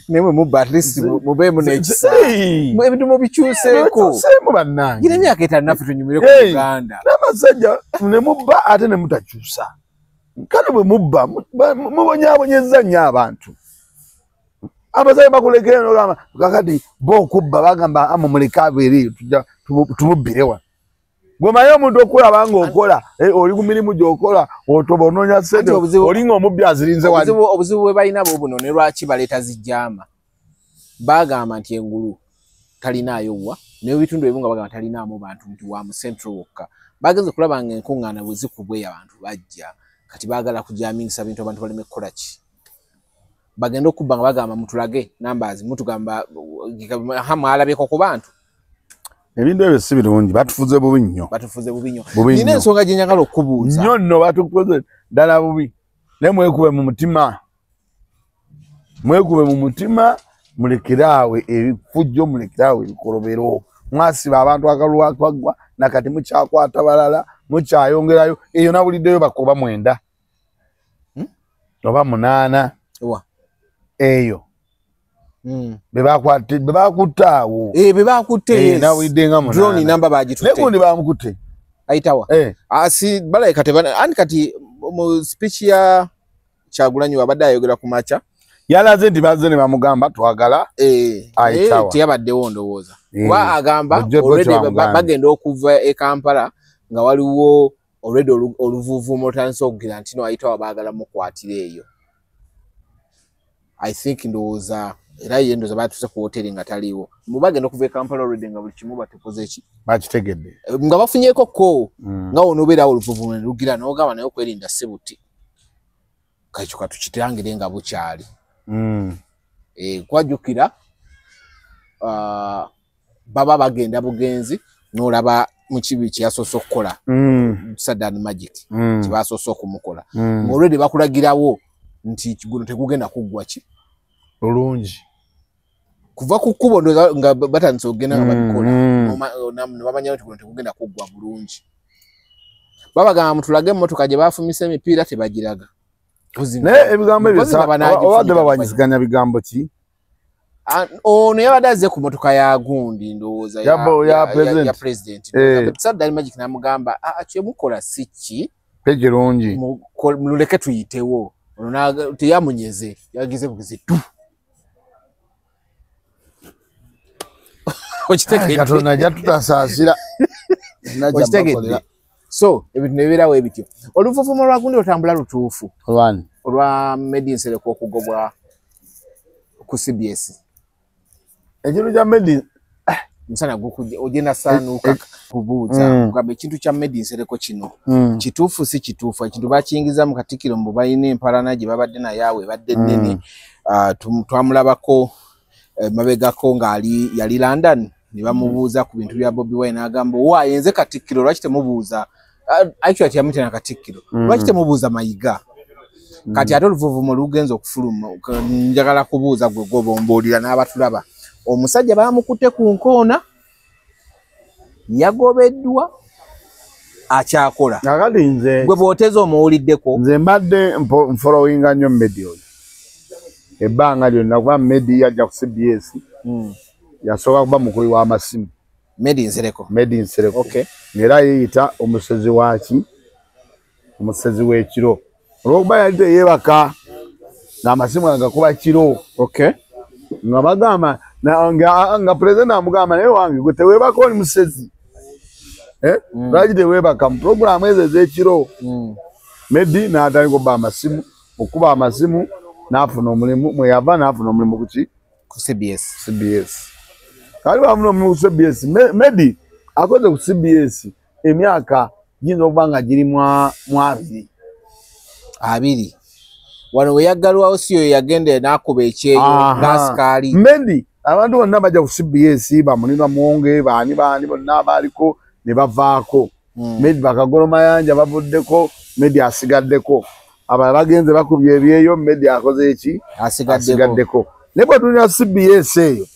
nemwe mubba at least mubeemu n'ekisa ebintu mubikyuseeko bannange gina emyaka 5 naffe tunyumire ku Uganda n'amasajja ne mubba ate ne mutakyusa kale bwe mubba mubonyabonyeza nnyo abantu abazali bakulekera n'ogamba kakati b'okubba bagamba amumuleka abeere tujja tumubbirewa gwomayo omuntu okulaba ng'okola oli ku mirimu gy'okola otoba onoonya ssente oli ng'omubbi azirinze wali obuzibu bwe balina buno ne lwaki baleeta zijjaama bagamba nti engulu talinaayo wa n'ebitundu ebimu nga bagamba talinaamu bantu nti wa mu central wokka bagenze kulaba nga enkuŋŋaana bwe zikubwe abantu bajja kati baagala kujamingisa bintu abantu baleme kukola ki bagenda okubba nga bagamba mutulage numbers mutugamba mwalabyeko ku bantu ebintu ebyo si birungi batufuze bubi nnyo nina ensonga gye njagala okubuuza nnyo nno batufuze ddala bubi naye mwekube mu mutima mulekeraawe ebifujjo mulekeraawe ebikolobero mwasiba abantu akalulu akaggwa nakati mukyakwata balala mukyayongerayo eyo nabuliddeyo bakoba 9 oba 8 eyo bebakuttaawo bebakutte nabulidde nga drone namba bagitutte nekundi bamukutte ayitawa asi balabika ani kati mu speech ya Kyagulanyi wabadde ayogera ku makya yalaze nti bazze ne bamugamba twagala ayitawa teyabaddewo ndowooza kuba agamba already bagenda okuva e Kampala nga waliwo already oluvuuvuumo olutandise okugira nti no ayitawa baagala mukwatira eyo I think ndowooza era ye ndowooza baatuse ku hoteri nga taliiwo bagenda okuva e Kampala already nga buli kimu batekoze ki bakitegedde nga bafunyeeko ko nga wonobeerawo oluvuuvuumo ne lugira n'ogamba naye okwerinda sebuti kakyo katukitangire nga bukyali kwajjukira baba bagenda bugenzi n'olaba mu kibi kye yasoose okukola Saddam Magic kye basoose okumukola already bakulagirawo nti guno tegugenda kuggwa ki bulungi kuva ku kkubo nga batandise okugenda nga babikola ne bamanya nti guno tegugenda kuggwa bulungi babagamba mutulage emmotoka gye bafumisa emipiira tebagiraga naye ebigambo ebyo obadde bawanyiziganya bigambo ki ono yabadde azze ku motoka ya gundi ndowooza ya president Saddam Magic namugamba kyemukola si ki tekirungi muleke tuyitewo ono teyamunyeze yagize bugizi tu Katonda ajja tutasaasira okitegedde so ebintu nebibeerawo ebityo oluvuuvuumo lwa gundi otambula lutuufu olwa Medi Nsereko okugobwa ku CBS ekintu kya Medi musana ogenda saanuuka kubuuza kugamba ekintu kya Medi Nsereko kino kituufu si kituufu ekintu bakiyingiza mu Katikkiro mbu balina empalana gye babadde naye awo ebadde nnene twamulabako mabegako yali London ne bamubuuza ku bintu bya Bobi Wine n'agamba ayenze Katikkiro lwaki temubuuza actually yamute na Katikkiro lwaki temubuuza Mayiga kati ate oluvuuvuumo lugenza okufuluma njagala kubuuza gwe gobomboolira n'abatulaba omusajja baamukutte ku nkoona yagobeddwa akyakola kakati nze gwe bwoteza omuwuliddeko nze mbadde nfolowinga nnyo Medi oyo ebbanga lyonna kuba Medi yajja ku CBS yasooka kuba mukulu w'amasimu Medi Nsereko era yeeyita omusezi waki omusezi w'ekiro olw'okuba yali teyeebaka ng'amasimu agakuba kiro nga bagamba nga pulezidenti amugamba naye wange gwe teweebaka oli musezi lwaki teweebaka mu puroguramu ezo ez'ekiro Medi n'atandika okuba amasimu n'afuna omulimu mweyava n'afuna omulimu ku CBS kali bafuna omulimu ku CBS Medi akoze ku CBS emyaka giyinza okuba nga giri mu 2 wano we yaggalwawo si yo yagenda n'akuba ekyeyo n'asikaali Medi abantu bonna bajja ku CBS bamulinwa mwonge baani bonna abaaliko ne bavaako Medi bakagolo mayanja bavuddeko Medi asigaddeko abalala bagenze bakubye ebyeyo Medi akoze eki asigaddeko ne bwe tulina CBS eyo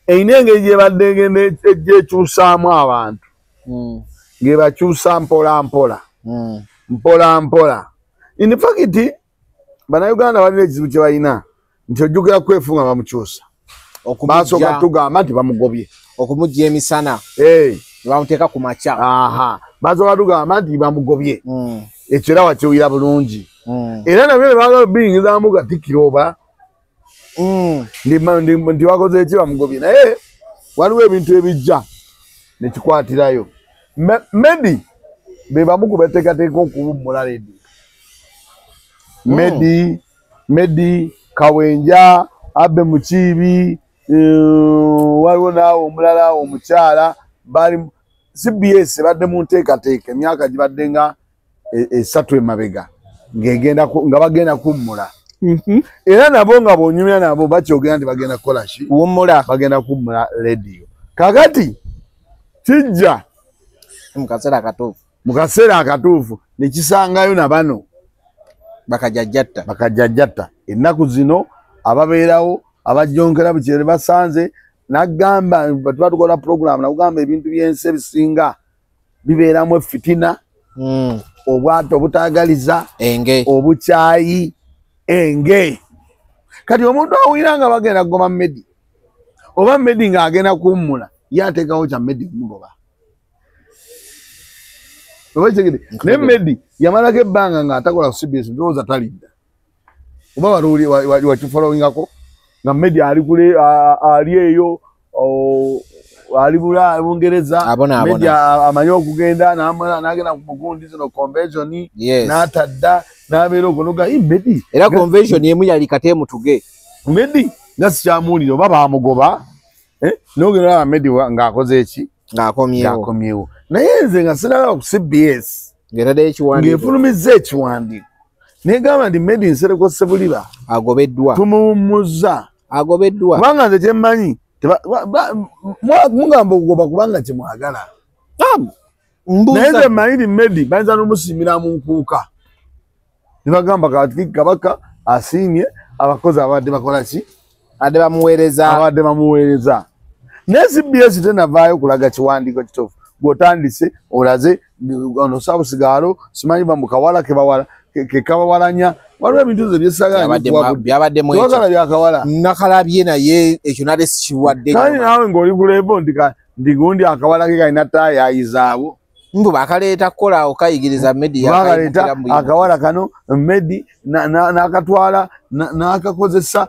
eyina engeri gyebadde ngenda egyekyusaamu abantu ng'ebakyusa mpola mpola in fact Bannayuganda balina ekizibu kye balina nti ojjukira kwefunga bamukyusa basooka tugamba nti bamugobye okumujja emisana bamuteeka ku makya basooka tugamba nti bamugobye ekyo wakiwira bulungi era nabyo baagala biyingizaamu Katikkiro oba ndi wakoze eki bamugobye naye waliwo ebintu ebijja nekikwatirayo Medi be bamu ku bateekateeka okuwummula Ledi Medi Kawenja Abe Mukiibi waliwo naawe omulala omukyala bali CBS badde mu nteekateeka emyaka gibadde nga 3 emabega nga bagenda kummula era nabo nga bonyumya nabo bakyogera nti bagenda kukola ki bagenda kummula radio kakati kijja mu kaseera akatuufu nekisangayo na bano bakajjajjatta ennaku zino ababeerawo abajonkera bukire basanze nagamba tuba tukola program nakugamba ebintu byensi ebisinga bibeeramu fitina obwato obutaagaliza obukyayi enge kati omuntu awulira nga bagenda kugoma Medi oba Medi ng'agenda kuwummula yateekawo kya Medi kumugoba naye Medi yamalako ebbanga ng'atakola ku CBS ndowooza talidda oba wali wakifolowingako nga Medi ali eyo ali Bungereza Medi amanyi okugenda n'agenda ku mugundi zino convention n'atadda n'abeera okunoga Medi era convention emu yali Katemu Tuge Medi nga sikyamuwulira oba baamugoba n'ogenda Medi ng'akoze eki ng'akomyewo naye nze nga sinalaba ku CBS ng'efulumizza ekiwandiiko negamba nti Medi Nsereko Sebuliba tumuwummuzza kubanga nze kyemmanyi mugamba okugoba kubanga kyemwagala naye nze mmanyi nti Medi bayinza n'omusimira mu nkuuka ne bagamba Kabaka asiimye abakozi abadde bakola ki abadde bamuweereza naye CBS tenavaayo kulaga kiwandiiko kituufu gw'otandise olaze ono Saabusigaalo simanyi bamukawala kekabawalanya waliwo ebintu ze byesagala byakawala nakalabye naye ekyo nale sikiwadde kale naawe ng'oli kulebo ndi gundi akawala ke kalina taayayizaawo mbu bakaleeta kukola okayigiriza Medi bakaleeta akawala kano Medi n'akatwala n'akakozesa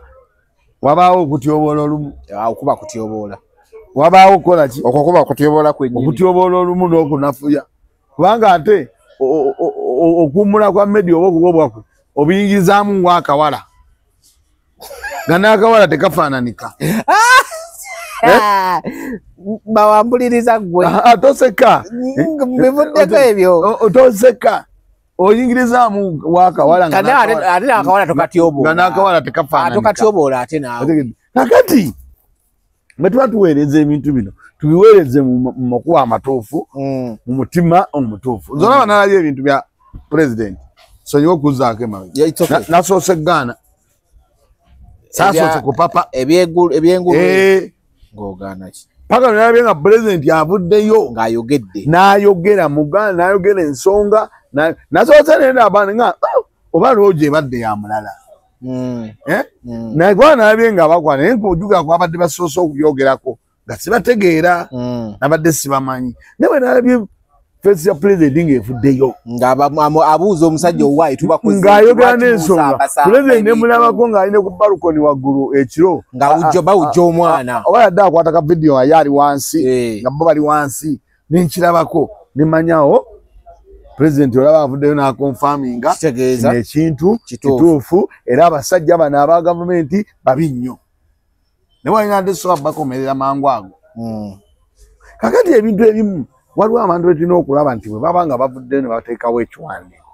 wabaawo okutyoboola olumu okuba kutyoboola wabaawo kukola ki okukuba kutyoboola kwennyini okutyoboola olumu n'okunafuya kubanga ate okuwummula kwa Medi oba okugobwakwe obiyingizaamu ng'akawala nga n'akawala tekafaananika bawambuliriza gwe toseka bivuddeko ebyo toseka oyingirizaamu wakawala ate n'akawala tokatyoboola nga n'akawala tekafaananika tokatyoboola ate naawe kakati bwe tuba tuweereza ebintu bino tubiweereze mu makubo amatuufu mu mutima omutuufu nzolaba nalabye ebintu bya President sonyiwa okuzzaako emabega nasoose Ghana saasoose ku papa ebyengulu ng'ogaana ki paka nalabye nga President avuddeyo ng'ayogedde n'ayogera mu Ghana n'ayogera ensonga nasoose nenda abaana nga oba lwojo ebadde ya mulala naye kuba nalabye nga bakwana naye nkujuga kwabadde basoose okubyogerako nga sibategeera nabadde sibamanyi naye bwe nalabye face ya President ng'efuddeyo ng'abuuza omusajja owaayi ng'ayogera n'ensonga President ne mulabako ng'alina ku balukoni waggulu ekiro bawujja omwana oba yadde akwata ka vidiyo nga ye ali wansi nga bo bali wansi nenkirabako nemanyawo President olaba avuddeyo n'akonfaminga ekintu kituufu era abasajja bano aba gavumenti babi nnyo ne walina nte so bakomerera mangu ago kakati ebintu ebimu waliwo abantu betulina okulaba nti bwe baba nga bavuddeyo ne bateekawo ekiwandiiko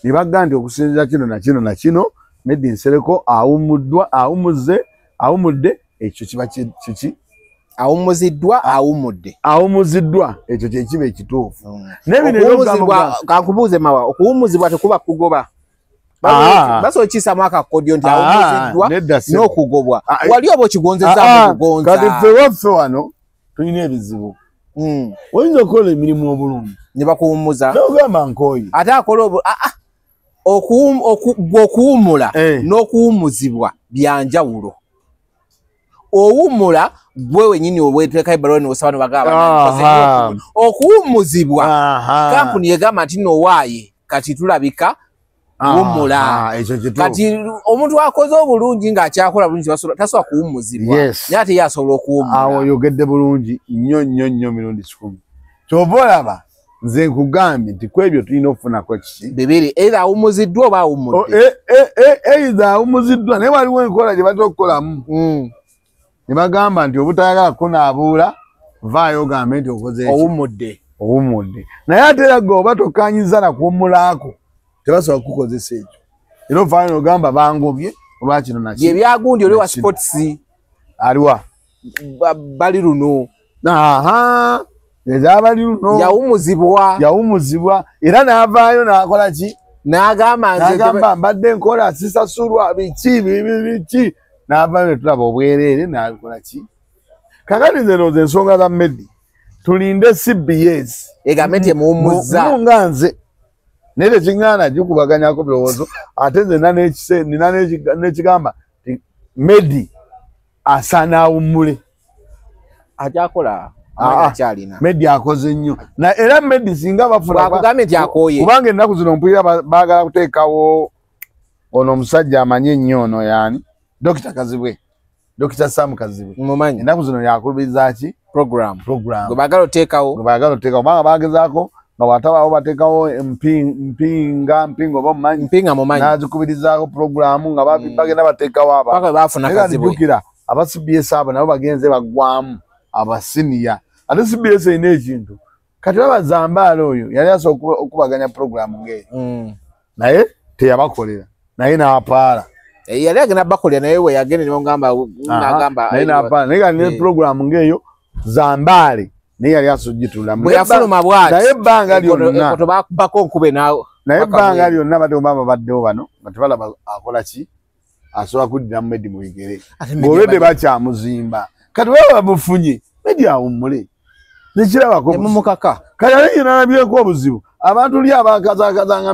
ne bagga nti okusinziira kino na kino na kino Medi Nsereko awumudde ekyo kiba kiki awumuziddwa ekyo kyekiba ekituufu kankubuuze mawa okuwumuzibwa tekuba kugoba basokisamu akakodyo nti awumuziddwa n'okugobwa wali oba okigonzezaamu kugonza kati ffe waffe wano tulina ebizibu oyinza okukola emirimu obulungi ne bakuwummuza nogamba nkooyi ate akola okuwummula n'okuwummuzibwa byanjawulo owummula gwe wenyini obweteeka ebbaluwa n'osaba bagamba okuwummuzibwa kampuni egamba nti nowaaye kati tulabika kuwummula. Kati omuntu akoze obulungi ng'akyakola bulungi tasobola kuwummuzibwa. Naye ate ye asobola okuwummula. Awo oyogedde bulungi nnyo mirundi 10. Kyova olaba nze nkugambye nti ku ebyo tulina okufunako kiki? Bibiri, either awummuziddwa oba awummudde. Either awummuziddwa naye waliwo enkola gye batera okukolamu. Ne bagamba nti obutayagala kunaabuula vaayo ogambe nti okoze owummudde. Naye ate era gwe oba tokkanyiza na kuwummulaako tebasobola kukozesa ekyo. Era ovaayo n'ogamba bangobye olwakino nakyo. Ye byagundi oli wa sports. Aliwa? Bali luno. Ezabali luno. Yawummuzibwa. Era n'avaayo n'akola ki? N'agamba mbadde nkola sisasulwa biki. N'avaayo tulaba obwereere n'akola ki? Kakati zino ensonga za Medi. Tulinde CBS. Egamenti muwummuzza. Nga nze. Naye tekingana gikubaganyako birowoozo. Ate nze nina n'ekigamba Medi asaana awummule. Akyakola. Medi akoze nnyo. Era Medi singa bafuna kubanga ennaku zino mpulira baagala kuteekawo ono omusajja amanye ennyo ono yani Dr. Kazibwe. Dr. Sam Kazibwe. Ennaku zino yakubiriza ki? Program. Gwe baagala oteekawo. Kubanga baagezaako nga bw'atabaawo bateekawo mpinga oba mumanyi. Mpinga mumanyi. N'azikubirizaako programu nga bagenda bateekawo aba. Paka baafuna Kazibwe. Jjukira aba CBS abo nabo bagenze baggwamu abasiniya. Ate CBS erina ekintu. Kati Zambaala oyo yali asobola okubaganya programu ng'eyo. Naye teyabakolera. Naye n'apaala. Yali agenda bakolera naye we yagenda n'agamba. Naye n'apaala. Naye nga ne programu ng'eyo Zambaale naye yali asogitulamu. Bwe yafuluma bw'ati. Naye ebbanga lyonna. Bako nkube naawe. Naye ebbanga lyonna baddewo bano nga tebalaba akola ki? Asobola kuddira Medi mu bigere. Ng'olwedde bakyamuzimba. Kati wewe bamufunye. Medi awummule. Nekirabako. Mumukaka. Kati ate yenna alabyeko obuzibu. Abantu lya abakazaakazanga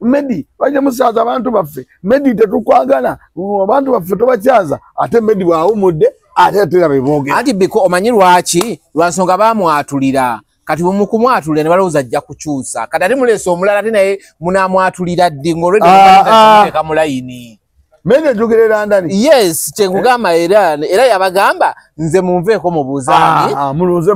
Medi bajja musaaza abantu baffe. Medi tetukwagala. Abantu baffe tobakyaza. Ate Medi bw'awummudde ate terabe boogera. Anti biko omanyi lwaki? Lwansonga baamwatulira. Kati bumukumwatulira ne balowooza ajja kukyusa. Kati ate muleese omulala ate naye munaamwatulira ddi ng'olwedde muteeka mu layini. Medi ajogerera ndani? Yes, kyengugamba era yabagamba nze munveeko mubuuzaani. Muluuze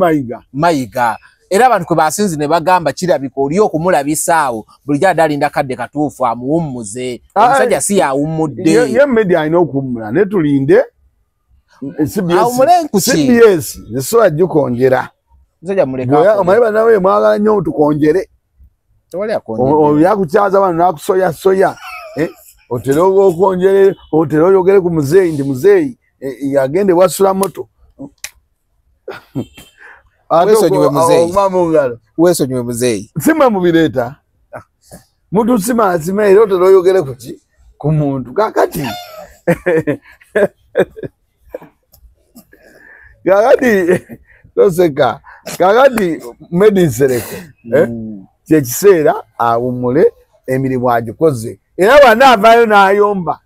Mayiga. Era abantu kwe basinzi ne bagamba kirabika oli okumulabisaawo bulijjo alinda kadde katuufu amuwummuze. Omusajja si yawummudde. Ye Medi alina okuwummula ne tulinde CBS nesobola gikonjera. Omanyi bannawe mwagala nnyo tukonjere. Yakukyaza bano n'akusoya. Otera okonjere, otera oyogere ku muzeeyi ndi muzeeyi yagende wasula moto. Weesonyiwe muzeeyi. Sima mubireeta. Muntu sima era otera oyogere ku ki? Ku muntu. Kakati toseka. Kakati Medi Nsereko. Kyekiseera awummule emirimu agikoze. Era bw'anaavaayo n'ayomba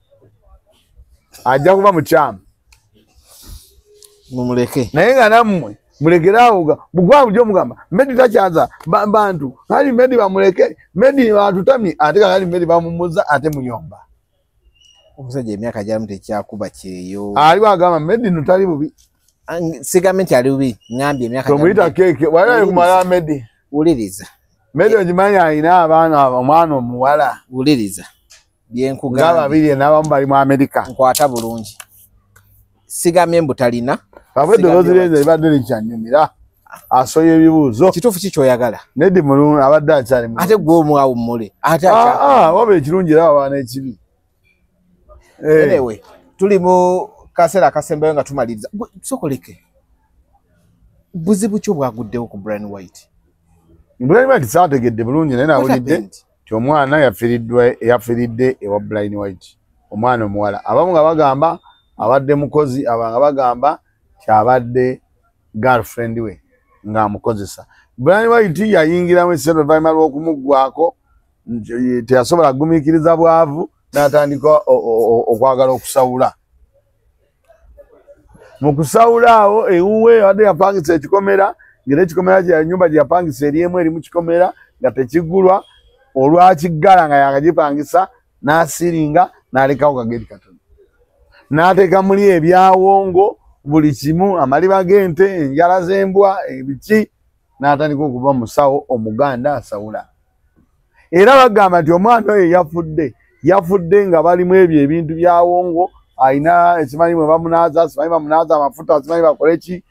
ajja kuba mukyamu. Mumuleke. Naye nga nammwe mulekeraawo bugwamu gy'omugamba Medi takyaza bantu. Kali Medi bamuleke. Medi batutamye ate kali Medi bamumuzza ate muyomba. Omusajja emyaka gy'amu tekyakuba kyeyo. Aliwo agamba Medi no tali bubi. Sigambye nti ali bubi. Ngambye emyaka gy'amu. Tomuyita keeke. Wali kumala Medi. Wuliriza. Medi ogimanyi alina abaana omwana omuwala. Wuliriza. Byenkugamba. Nga babiri n'abamu bali mu Amerika. Nkwata bulungi. Sigambye mbu talina. Eddoboozi lyenze libadde likyanyumira. Asoya ebibuuzo. Kituufu ki ky'oyagala? Neddi mulungi abadde akyali mulungi. Ate gwe omwawummule. Waba ekirungi era waba n'ekibi. Anyway, tuli mu kaseera akasembayo nga tumaliriza. Sokoleke. Buzibu ki obwaguddewo ku Brian White? Brian White saategedde bulungi naye nawulidde nti omwana yafiiridde ewa Brian White. Omwana omuwala. Abamu nga bagamba abadde mukozi, abanga bagamba kyabadde girlfriend we ng'amukozesa. Brian White yayingiramu essente oluvannyuma lw'okumuggwako teyasobola kugumiikiriza bwavu n'atandika okwagala okusawula. Mu kusawula awo ewuwe wadde yapangisa ekikomera ng'era ekikomera kya nnyumba gye yapangisa eri emu eri mu kikomera nga tekigulwa olwakiggala nga yakagipangisa n'asiringa n'alekawo kageri katono n'ateeka muli ebyawongo buli kimu amaliba g'ente enjala z'embwa ebiki n'atandika okuva musawo omuganda asawula era bagamba nti omwana oyo yafudde nga balimu ebyo ebintu byawongo ayina ekimanyi mwe bamunaaza simanyi bamunaaza amafuta simanyi bakole ki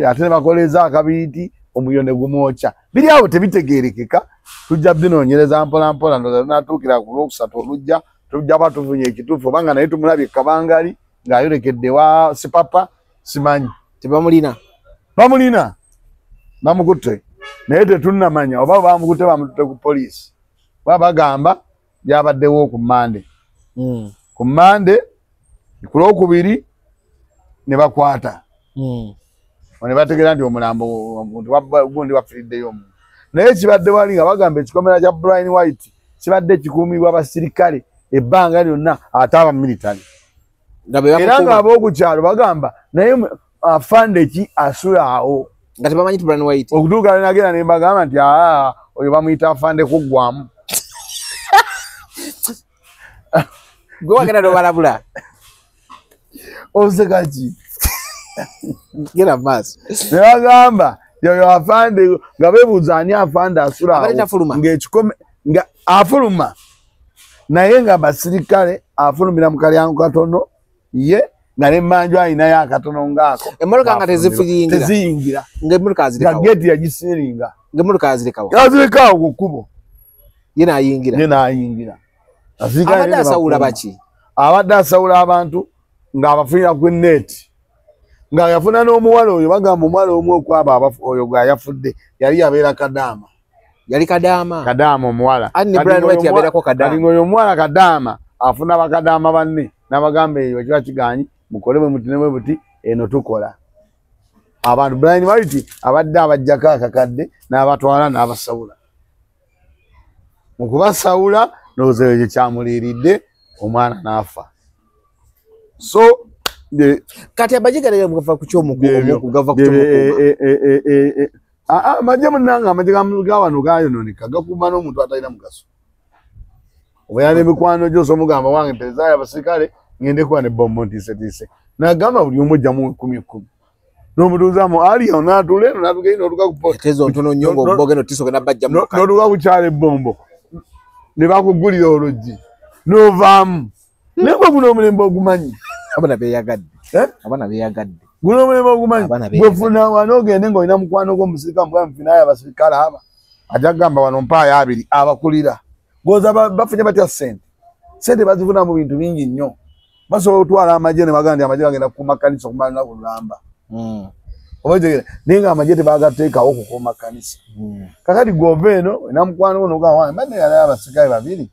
ate ne bakoleza akabiiti omuliro ne gumwokya biri awo tebitegeerekeka tujja binoonyereza mpola mpola ndoza natuukira ku lwokusatu olujja tujja batufunye ekituufu obanga naye tumulabye kabangali ng'ayolekedde wa sipapa simanyi tebamulina bamukutte naye tetunnamanya oba bamukutte bamututte ku poliisi bagamba byabaddewo ku Mande ku Mande ku Lwokubiri ne bakwata ne bategeera nti omulambo gundi wafiriddeyo omuntu naye kibadde wali nga bagamba ekikomera kya Brian White kibadde kikuumibwa abasirikale ebbanga lyonna ate abamilitale era nga ab'okukyalo bagamba naye afande ki asula awo nga tebamanyi ti Brian White okutuuka lenagera ne mbagamba nti oyo bamuyita afande kuggwamu gwe wagenda nobalabula oseka ki gera maaso ne bagamba yoyo afande nga beebuuza ani afande asula awo ng'ekikome nga afuluma naye nga basirikale afulumira mu kalyango katono ye nga n'emmanju ayinayo akatono ngaako emmotoka nga teziyingira nga geti yagisiringa ng'emmotoka yazirekawo ku kkubo ye n'ayingira abadde asawula baki abadde asawula abantu ng'abafunira ku neeti nga yafuna n'omuwala oyo bagamba omuwala omu okwaba oyo gwe yafudde yali yabeera Kadaama omuwala oyo omuwala Kadaama afuna bakadaama banne n'abagamba eyo kiba kiganyi mukole bwe muti ne bwe buti eno tukola abantu Brian White abadde abajjako akakadde n'abatwala n'abasawula mu kubasawula ndowooza ekyo kyamuliiridde omwana n'afa so kati abajigalera mugava ku kyomugava ku amagye munnanga amagye ga wano gayonooneka gakuuma n'omuntu atalina mugaso oba yana emikwano gyose omugamba wange mpezaayo abasirikale ngende kuba ne bombo ntiisetiise nagamba buli omu ojjamu 10 n'omutuuzaamu aliyo n'atula eno n'atugayo n'otuka ku potezo ntono nnyo ng'obogeno tisogenda bajjamu n'otuka ku kyalo ebbombo ne bakugulira oluggi n'ovaamu naye gwe guno omulembe ogumanyi abana beeyagadde guno omulembe ogumanyi gwefuna wano ogende ng'olina mukwano gw'omusirikale mugamba mufinayo abasirikale aba ajja kugamba wano mpaayo 2 abakulira goza bafunye batya sente bazifuna mu bintu bingi nnyo basobola otwala amagye ne bagamba nti amagye gagenda kukuuma kanisa okumala kulamba obategera naye nga amagye tebagateekawo okukuuma kanisa kakati gwova eno olina mukwano gwo nogamba wange mbadde yalayo abasirikale 2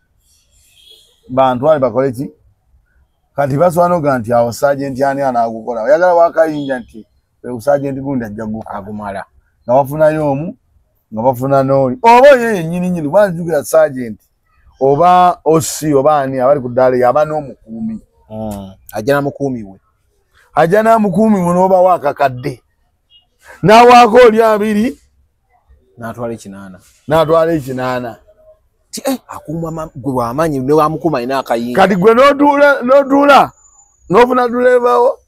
bantwale bakole ki kati basobola noga nti awo sajenti ani anaagukola oyagala wakayinja nti usajenti gundi ajja agumala nga bafunayo omu nga bafuna n'oli oba oyo yennyini wanjukira sajenti oba osi oba ani abali ku ddaala yaba n'omukuumi ajja n'amukuumi we n'oba waakakadde n'awaako oli 2 n'atwala 8 akuuma gwe w'amaanyi ne wamukuuma alina akayinja kati gwe n'otuula n'ofuna tuleebawo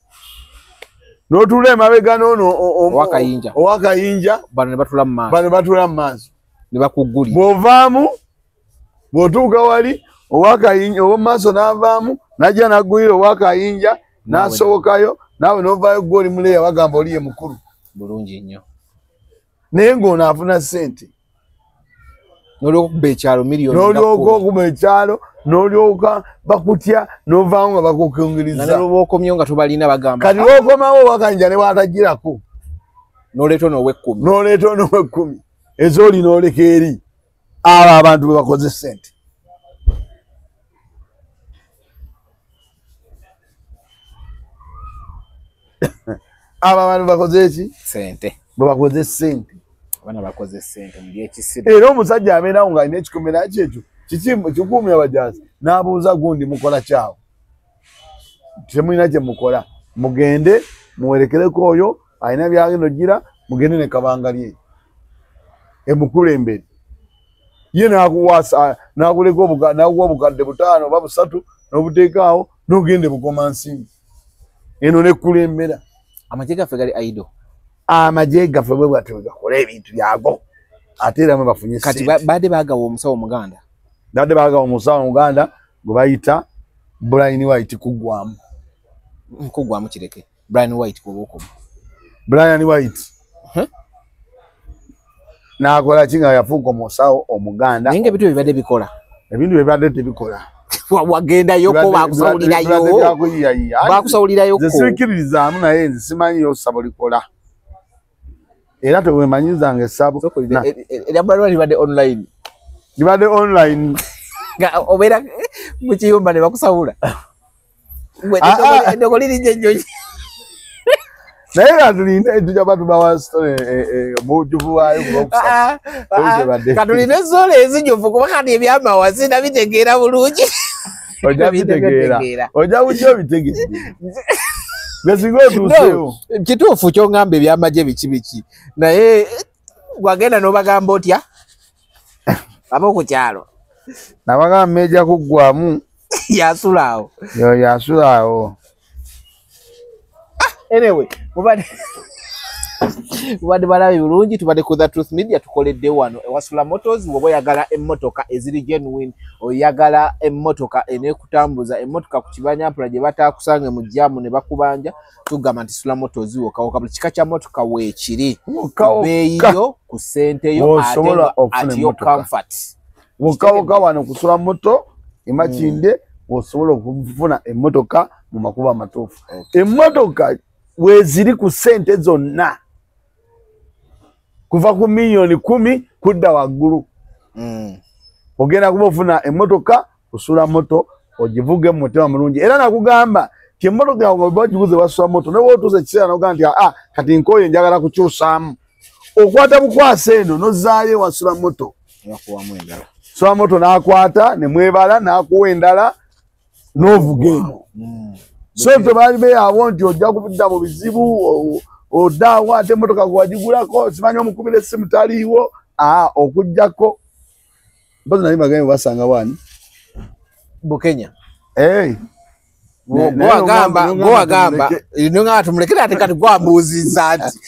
n'otuula emabega n'ono owakayinja bano ne batula mu maaso ne bakuggulira bw'ovaamu bw'otuuka wali owakayinja oba mu maaso n'avaamu n'ajja n'aggulira owakayinja n'asobokayo naawe n'ovaayo gw'oli muleeya bagamba oli ye mukulu bulungi nnyo naye ng'ono afuna ssente n'olyokuba ekyalo miliyoni n'olyoka okuba ekyalo n'olyoka bakutya n'ovaamu nga bakukungiriza n'olwokomyo nga tobalina bagamba kati lwokomawo owakayinja ne bwatagirako n'oleeta n'owe 10 ezooli n'oleka eri abo abantu bwe bakoze ssente abo abantu bakoze eki ssente bwe bakoze ssente abana bakoze ssente mu by'ekisibo era omusajja abeerawo ng'alina ekikomera kyekyo kikuumya abajaasi n'abuuza gundi mukola kyawo temulina kye mukola mugende muwerekereko oyo alina byagenda ojjira mugende ne kabanga lye emukulembere ye nakuwasa nakuleka obukadde butaano oba busatu n'obuteekaawo n'ogende bukoma nsimbi eno nekulembera. Amagye gaffe gali idle. Amagye gaffe bwe bwatyo gakola ebintu byago ate era bafunye kati badde bagawa omusawo Muganda. Badde bagawa omusawo Muganda gwe bayita Brian White kugwamu kireke. Brian White kuboko. Brian White nakola kinga yafuuka omusawo Omuganda. Ninge bitu bibadde bikola. Ebintu bibadde tebikola. Wagenda yoko bakusawulirayo. Bakusawulirayo ko. Zesikirizamu naye nze simanyi yo sabo likola. Era tewemanyiza esabo. Era balwa libadde online. Libadde online. Obera mu kiyumba ne bakusawula. Ndoko liri njenjo. Naye katulinde tujja batubawa obujuvu waayo kubakusa. Katulinde zole ezinyovu kuba kati ebyamawa sinabitegeera bulungi. Ojja bitegeera. Ojja bujja bitegeera. Besingo tuseyo. Kituufu kyongamba ebyamagye biki. Naye wagenda n'obagamba otya? Abo ku kyalo. Nabagamba meja kuggwamu. Yasulaawo. Yasulaawo. Anyway, mubadde balabi bulungi tubadde ku The Truth Media tukoledde wano Wasula Motors woba oyagala emmotoka eziri genuine oyagala emmotoka enekutambuza emmotoka ku Kibanyampala gye bataakusange mu jjamu ne bakubanja tugamba nti Wasula Motors wokawoka buli kika kya mmotoka weekiri beeyiyo ku ssente yo ate yo comfort wokawoka wano kusula moto emakinde osobola okufuna emmotoka mu makubo amatuufu. Emmotoka weziri ku ssente zonna kuva ku milioni 10 kudda waggulu. Ogenda kuba ofuna emmotoka kusula moto ogivuge mu mutima mulungi. Era nakugamba ti emmotoka yawe bagiguze Wasula Moto ne wotuuza ekiseera n'ogamba nti kati nkoye njagala kukyusaamu okwata bukwasa eno n'ozzaayo Wasula Moto. Wasula Moto n'akwata ne mwebala n'akuwa endala n'ovuga eno. So tebali beyawo nti ojja kubidda mu bizibu odaawo ate emmotoka gwagigulako simanyi omukubira essimu taliiwo okujjako mpozi nali bagambye basanga wani Bukenya. Gwagamba ino nga tumulekera ate kati gwambuuzizza nti